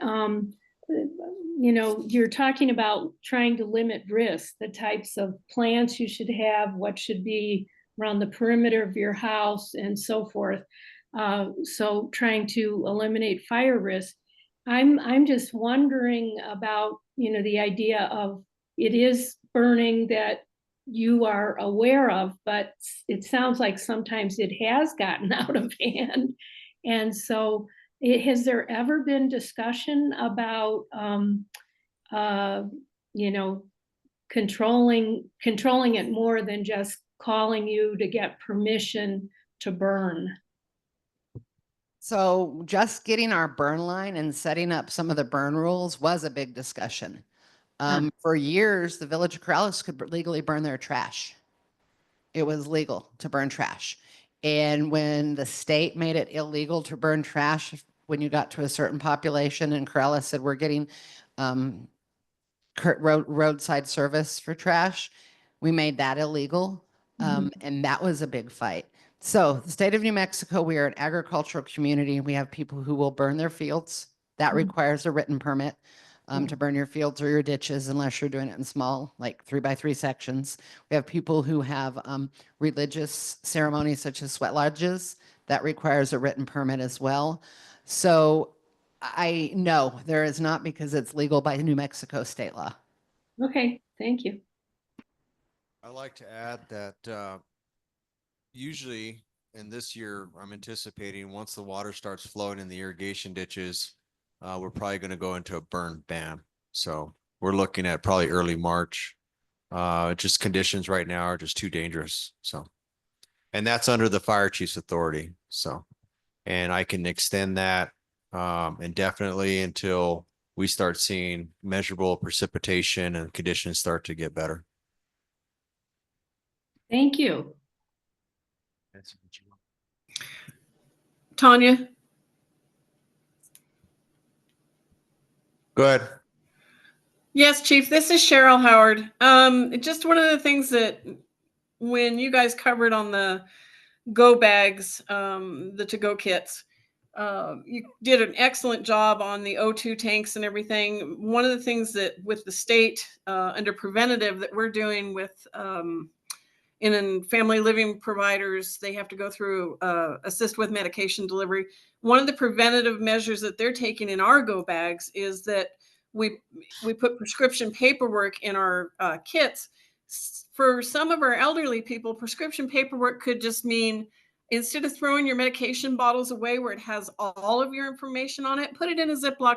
you're talking about trying to limit risk, the types of plants you should have, what should be around the perimeter of your house, and so forth. So trying to eliminate fire risk. I'm just wondering about, the idea of it is burning that you are aware of, but it sounds like sometimes it has gotten out of hand. And so has there ever been discussion about, controlling it more than just calling you to get permission to burn? So just getting our burn line and setting up some of the burn rules was a big discussion. For years, the village of Corrales could legally burn their trash. It was legal to burn trash. And when the state made it illegal to burn trash, when you got to a certain population, and Corrales said, we're getting roadside service for trash, we made that illegal. And that was a big fight. So the state of New Mexico, we are an agricultural community. We have people who will burn their fields. That requires a written permit. to burn your fields or your ditches unless you're doing it in small, like 3x3 sections. We have people who have religious ceremonies such as sweat lodges that requires a written permit as well. So I know there is not, because it's legal by New Mexico state law. Okay, thank you. I'd like to add that usually, and this year, I'm anticipating once the water starts flowing in the irrigation ditches, we're probably going to go into a burn ban. So we're looking at probably early March. Just conditions right now are just too dangerous. So, and that's under the fire chief's authority. So, and I can extend that indefinitely until we start seeing measurable precipitation and conditions start to get better. Thank you. Tanya, Go ahead. yes, Chief, this is Cheryl Howard. Just one of the things that when you guys covered on the go bags, the to-go kits, you did an excellent job on the O2 tanks and everything. One of the things that with the state under preventative that we're doing with in family living providers, they have to go through assist with medication delivery. One of the preventative measures that they're taking in our go bags is that we put prescription paperwork in our kits. For some of our elderly people, prescription paperwork could just mean instead of throwing your medication bottles away where it has all of your information on it, put it in a Ziploc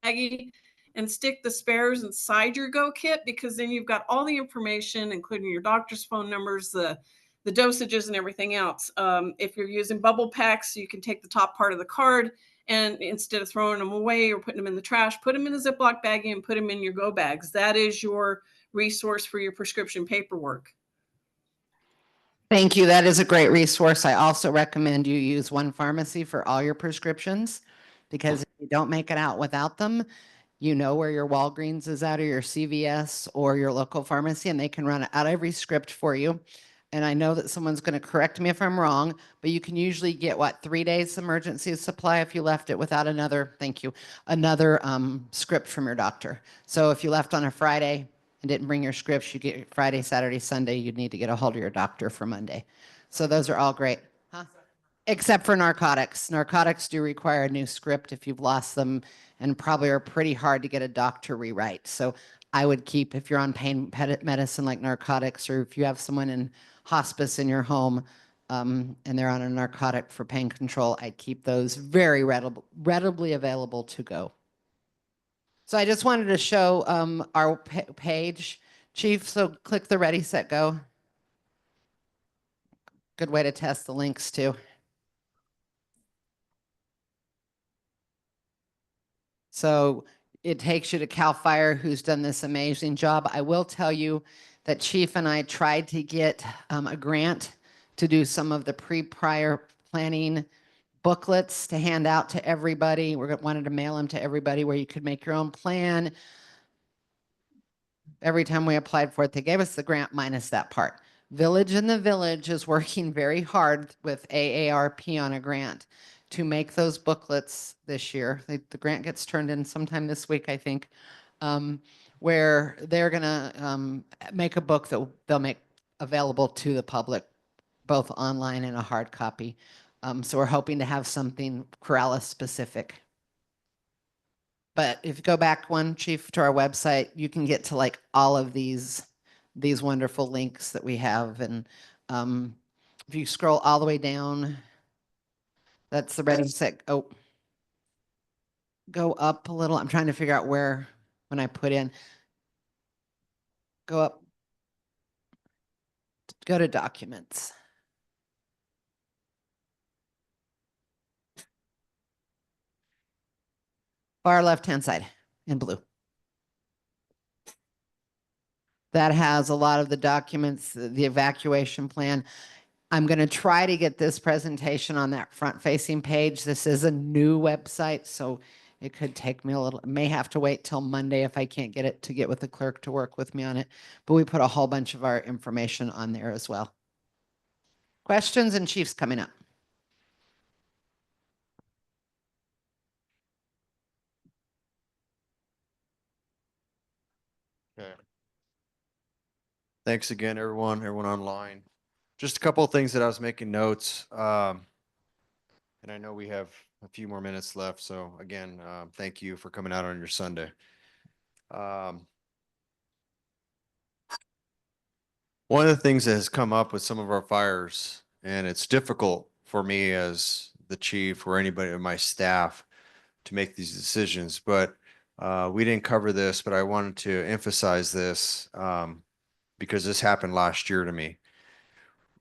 baggie and stick the spares inside your go kit, because then you've got all the information, including your doctor's phone numbers, the dosages and everything else. If you're using bubble packs, you can take the top part of the card and instead of throwing them away or putting them in the trash, put them in a Ziploc baggie and put them in your go bags. That is your resource for your prescription paperwork. Thank you. That is a great resource. I also recommend you use one pharmacy for all your prescriptions, because if you don't make it out without them, you know where your Walgreens is at, or your CVS or your local pharmacy, and they can run out every script for you. And I know that someone's going to correct me if I'm wrong, but you can usually get 3 days emergency supply if you left it without another, thank you, another script from your doctor. So if you left on a Friday and didn't bring your scripts, you get Friday, Saturday, Sunday, you'd need to get a hold of your doctor for Monday. So those are all great. Huh? Except for narcotics. Narcotics do require a new script if you've lost them, and probably are pretty hard to get a doctor rewrite. So I would keep, if you're on pain medicine like narcotics, or if you have someone in hospice in your home and they're on a narcotic for pain control, I'd keep those very readily available to go. So I just wanted to show our page, Chief. So click the Ready, Set, Go. Good way to test the links too. So it takes you to CAL FIRE, who's done this amazing job. I will tell you that Chief and I tried to get a grant to do some of the prior planning booklets to hand out to everybody. We wanted to mail them to everybody where you could make your own plan. Every time we applied for it, they gave us the grant minus that part. Village in the Village is working very hard with AARP on a grant to make those booklets this year. The grant gets turned in sometime this week, I think, where they're going to make a book that they'll make available to the public, both online and a hard copy. So we're hoping to have something Corrales specific. But if you go back one, Chief, to our website, you can get to all of these wonderful links that we have. And if you scroll all the way down, that's the Ready, Set, oh, go up a little. I'm trying to figure out where, when I put in, go up, go to Documents. Far left-hand side in blue. That has a lot of the documents, the evacuation plan. I'm going to try to get this presentation on that front-facing page. This is a new website, so it could take me a little, may have to wait till Monday if I can't get it to get with the clerk to work with me on it. But we put a whole bunch of our information on there as well. Questions and Chiefs coming up. Thanks again, everyone online. Just a couple of things that I was making notes. And I know we have a few more minutes left. So again, thank you for coming out on your Sunday. One of the things that has come up with some of our fires, and it's difficult for me as the chief or anybody on my staff to make these decisions, but we didn't cover this, but I wanted to emphasize this because this happened last year to me.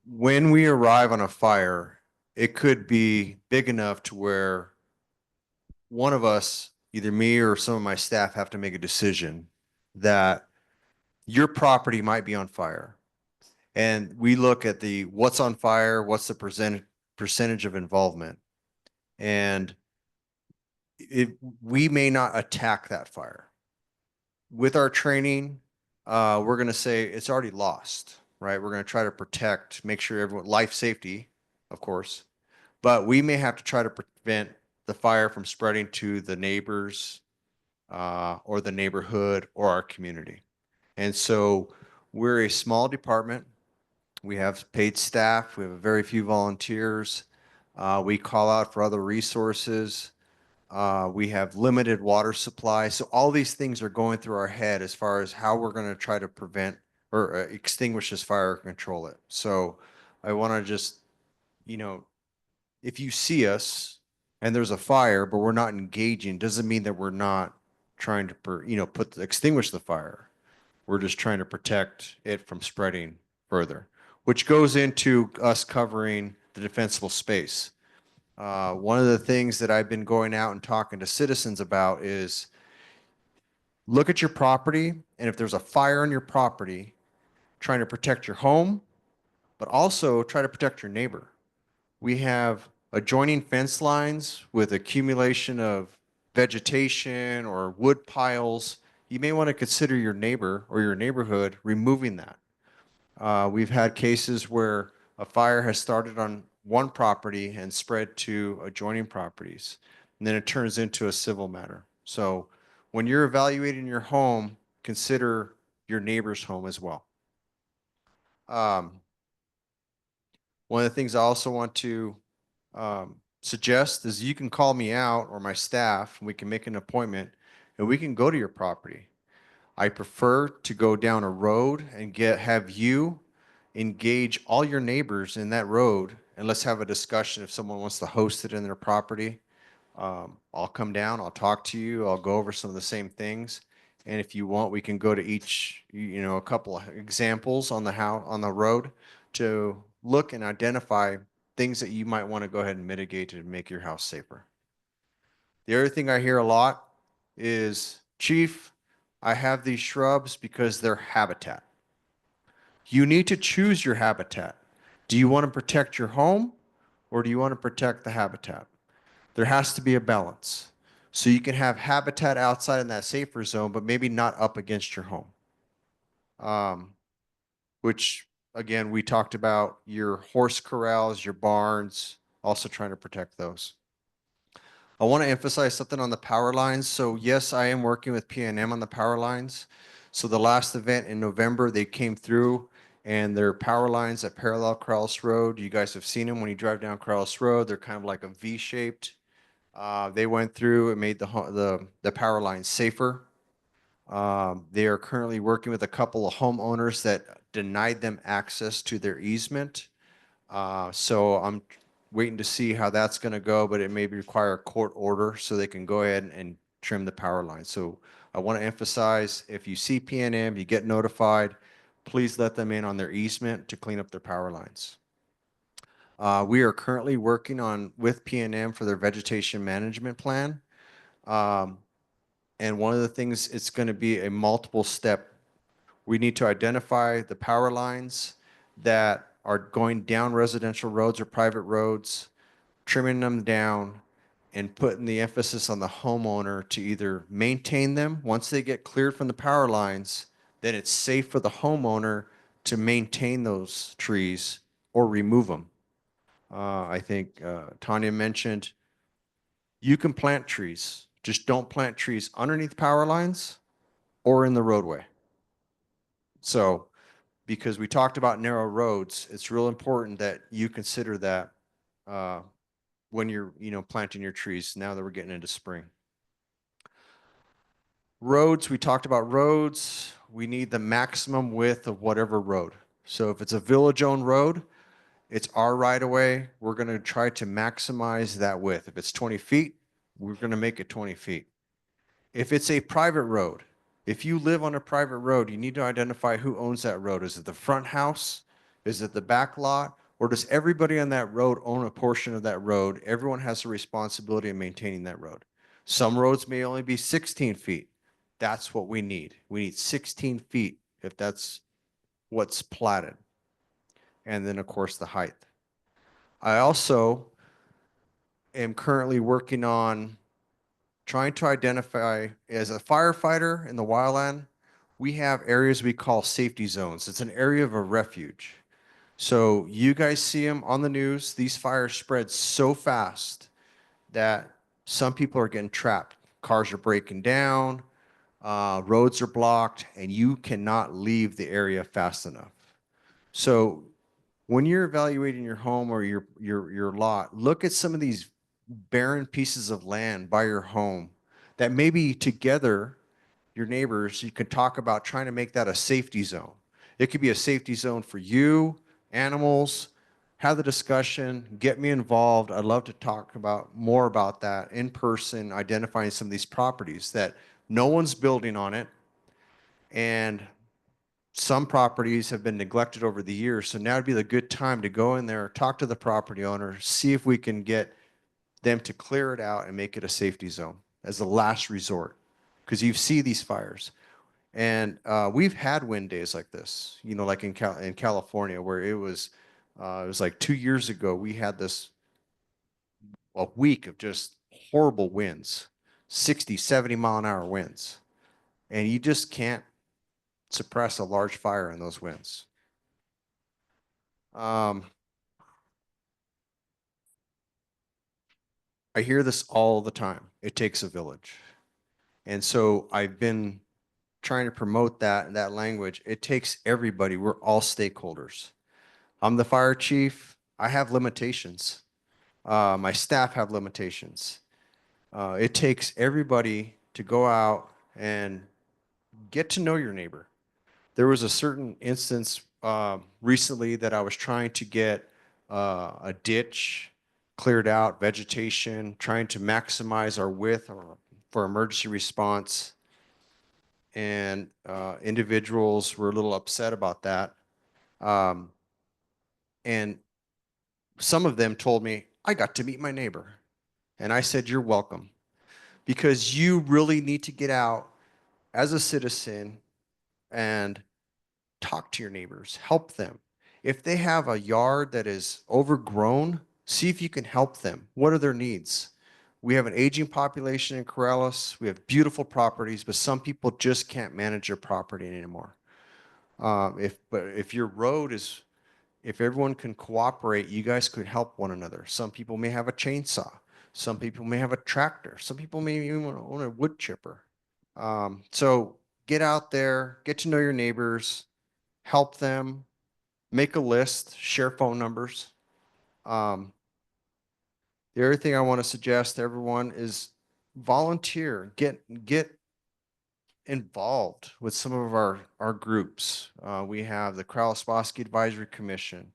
When we arrive on a fire, it could be big enough to where one of us, either me or some of my staff, have to make a decision that your property might be on fire. And we look at the what's on fire, what's the percentage of involvement. And we may not attack that fire. With our training, we're going to say it's already lost, right? We're going to try to protect, make sure everyone, life safety, of course, but we may have to try to prevent the fire from spreading to the neighbors or the neighborhood or our community. And so we're a small department. We have paid staff. We have very few volunteers. We call out for other resources. We have limited water supply. So all these things are going through our head as far as how we're going to try to prevent or extinguish this fire or control it. So I want to just, you know, if you see us and there's a fire, but we're not engaging, doesn't mean that we're not trying to, extinguish the fire. We're just trying to protect it from spreading further, which goes into us covering the defensible space. One of the things that I've been going out and talking to citizens about is look at your property, and if there's a fire on your property, trying to protect your home, but also try to protect your neighbor. We have adjoining fence lines with accumulation of vegetation or wood piles. You may want to consider your neighbor or your neighborhood removing that. We've had cases where a fire has started on one property and spread to adjoining properties, and then it turns into a civil matter. So when you're evaluating your home, consider your neighbor's home as well. One of the things I also want to suggest is you can call me out or my staff, and we can make an appointment, and we can go to your property. I prefer to go down a road and have you engage all your neighbors in that road, and let's have a discussion if someone wants to host it in their property. I'll come down, I'll talk to you, I'll go over some of the same things. And if you want, we can go to each, a couple of examples on the road to look and identify things that you might want to go ahead and mitigate to make your house safer. The other thing I hear a lot is, Chief, I have these shrubs because they're habitat. You need to choose your habitat. Do you want to protect your home or do you want to protect the habitat? There has to be a balance. So you can have habitat outside in that safer zone, but maybe not up against your home. Which, again, we talked about your horse corrals, your barns, also trying to protect those. I want to emphasize something on the power lines. So yes, I am working with PNM on the power lines. So the last event in November, they came through and their power lines that parallel Krause Road. You guys have seen them when you drive down Krause Road. They're kind of like a V-shaped. They went through and made the power lines safer. They are currently working with a couple of homeowners that denied them access to their easement. So I'm waiting to see how that's going to go, but it may require a court order so they can go ahead and trim the power line. So I want to emphasize, if you see PNM, you get notified, please let them in on their easement to clean up their power lines. We are currently working with PNM for their vegetation management plan. And one of the things, it's going to be a multiple step. We need to identify the power lines that are going down residential roads or private roads, trimming them down, and putting the emphasis on the homeowner to either maintain them. Once they get cleared from the power lines, then it's safe for the homeowner to maintain those trees or remove them. I think Tanya mentioned you can plant trees, just don't plant trees underneath power lines or in the roadway. So because we talked about narrow roads. It's real important that you consider that when you're, planting your trees now that we're getting into spring. Roads, we talked about roads. We need the maximum width of whatever road. So if it's a village-owned road, it's our right of way. We're going to try to maximize that width. If it's 20 feet, we're going to make it 20 feet. If it's a private road, if you live on a private road, you need to identify who owns that road. Is it the front house? Is it the back lot? Or does everybody on that road own a portion of that road? Everyone has a responsibility in maintaining that road. Some roads may only be 16 feet. That's what we need. We need 16 feet if that's what's platted. And then, of course, the height. I also am currently working on trying to identify, as a firefighter in the wildland, we have areas we call safety zones. It's an area of a refuge. So you guys see them on the news. These fires spread so fast that some people are getting trapped. Cars are breaking down, roads are blocked, and you cannot leave the area fast enough. So when you're evaluating your home or your lot, look at some of these barren pieces of land by your home that maybe together, your neighbors, you could talk about trying to make that a safety zone. It could be a safety zone for you, animals. Have the discussion, get me involved. I'd love to talk about more about that in person, identifying some of these properties that no one's building on it. And some properties have been neglected over the years. So now would be the good time to go in there, talk to the property owner, see if we can get them to clear it out and make it a safety zone as a last resort. Because you see these fires. And we've had wind days like this, like in California, where it was like 2 years ago, we had a week of just horrible winds, 60, 70-mile-an-hour winds. And you just can't suppress a large fire in those winds. I hear this all the time. It takes a village. And so I've been trying to promote that language. It takes everybody. We're all stakeholders. I'm the fire chief. I have limitations. My staff have limitations. It takes everybody to go out and get to know your neighbor. There was a certain instance recently that I was trying to get a ditch cleared out, vegetation, trying to maximize our width for emergency response. And individuals were a little upset about that. And some of them told me, I got to meet my neighbor. And I said, you're welcome. Because you really need to get out as a citizen and talk to your neighbors, help them. If they have a yard that is overgrown, see if you can help them. What are their needs? We have an aging population in Corrales. We have beautiful properties, but some people just can't manage their property anymore. But if your road is, if everyone can cooperate, you guys could help one another. Some people may have a chainsaw. Some people may have a tractor. Some people may even own a wood chipper. So get out there, get to know your neighbors, help them, make a list, share phone numbers. The other thing I want to suggest to everyone is volunteer, get involved with some of our groups. We have the Krauss-Bosky Advisory Commission.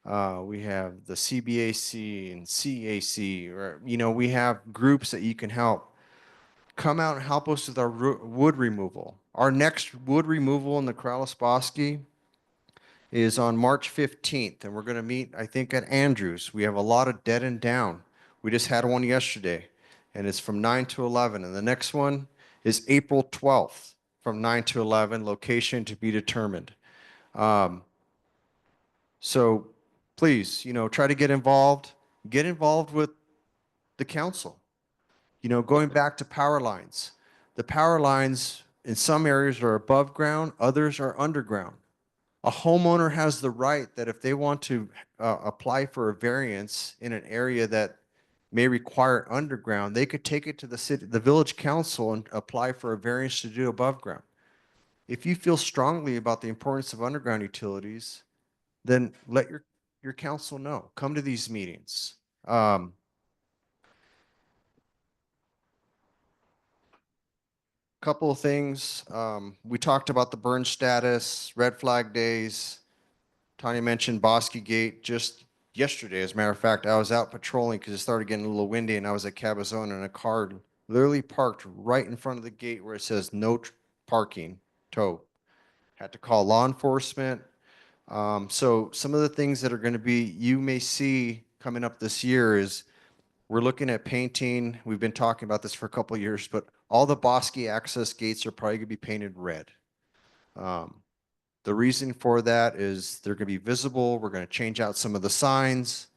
We have the CBAC and CAC, or, we have groups that you can help. Come out and help us with our wood removal. Our next wood removal in the Krauss-Bosky is on March 15th, and we're going to meet, I think, at Andrews. We have a lot of dead and down. We just had one yesterday, and it's from 9 to 11. And the next one is April 12th from 9 to 11, location to be determined. So please, try to get involved with the council. Going back to power lines, the power lines in some areas are above ground, others are underground. A homeowner has the right that if they want to apply for a variance in an area that may require underground, they could take it to the village council and apply for a variance to do above ground. If you feel strongly about the importance of underground utilities, then let your council know. Come to these meetings. Couple of things. We talked about the burn status, red flag days. Tanya mentioned Bosque Gate just yesterday. As a matter of fact, I was out patrolling because it started getting a little windy, and I was at Cabazon, and a car literally parked right in front of the gate where it says no parking, tow. Had to call law enforcement. So some of the things that are going to be, you may see coming up this year is we're looking at painting. We've been talking about this for a couple of years, but all the Bosque access gates are probably going to be painted red. The reason for that is they're going to be visible. We're going to change out some of the signs,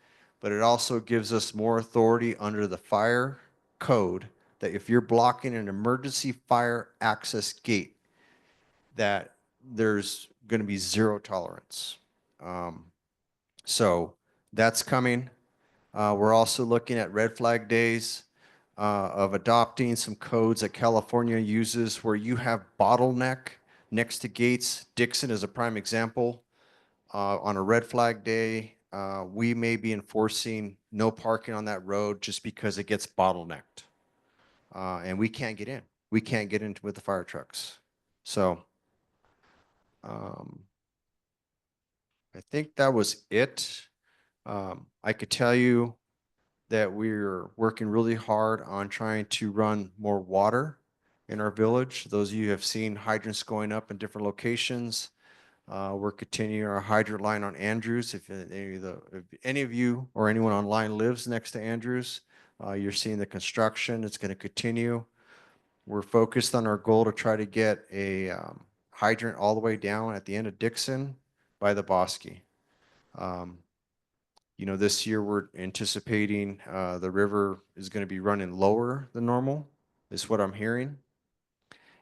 but it also gives us more authority under the fire code that if you're blocking an emergency fire access gate, that there's going to be zero tolerance. So that's coming. We're also looking at red flag days of adopting some codes that California uses where you have bottleneck next to gates. Dixon is a prime example. On a red flag day, we may be enforcing no parking on that road just because it gets bottlenecked. And we can't get in. We can't get in with the fire trucks. So I think that was it. I could tell you that we're working really hard on trying to run more water in our village. Those of you who have seen hydrants going up in different locations. We're continuing our hydrant line on Andrews. If any of you or anyone online lives next to Andrews, you're seeing the construction. It's going to continue. We're focused on our goal to try to get a hydrant all the way down at the end of Dixon by the Bosque. You know, this year we're anticipating the river is going to be running lower than normal, is what I'm hearing.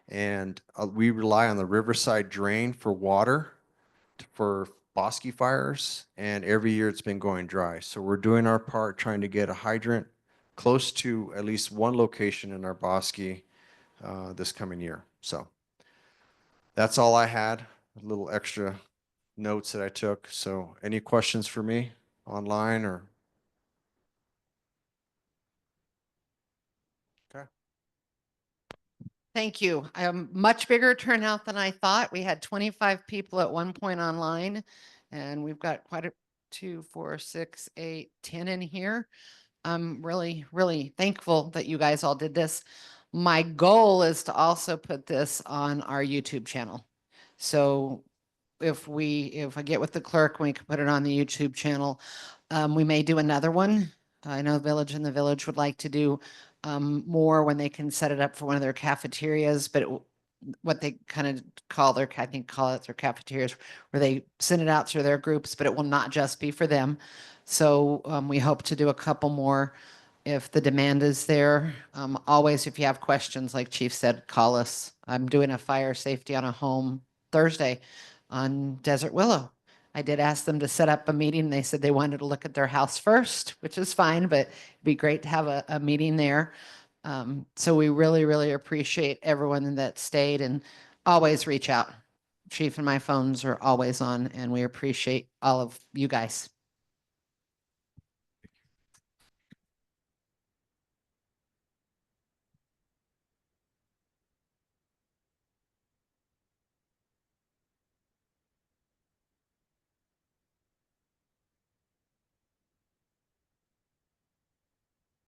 And we rely on the riverside drain for water for Bosque fires, and every year it's been going dry. So we're doing our part trying to get a hydrant close to at least one location in our Bosque this coming year. So that's all I had, a little extra notes that I took. So any questions for me online or? Okay. Thank you. Much bigger turnout than I thought. We had 25 people at one point online, and we've got quite a 2, 4, 6, 8, 10 in here. I'm really, really thankful that you guys all did this. My goal is to also put this on our YouTube channel. So if I get with the clerk, we can put it on the YouTube channel. We may do another one. I know Village in the Village would like to do more when they can set it up for one of their cafeterias, but what they kind of call their, I think call it their cafeterias, where they send it out through their groups, but it will not just be for them. So we hope to do a couple more if the demand is there. Always, if you have questions, like Chief said, call us. I'm doing a fire safety on a home Thursday on Desert Willow. I did ask them to set up a meeting. They said they wanted to look at their house first, which is fine, but it'd be great to have a meeting there. So we really, really appreciate everyone that stayed, and always reach out. Chief and my phones are always on, and we appreciate all of you guys.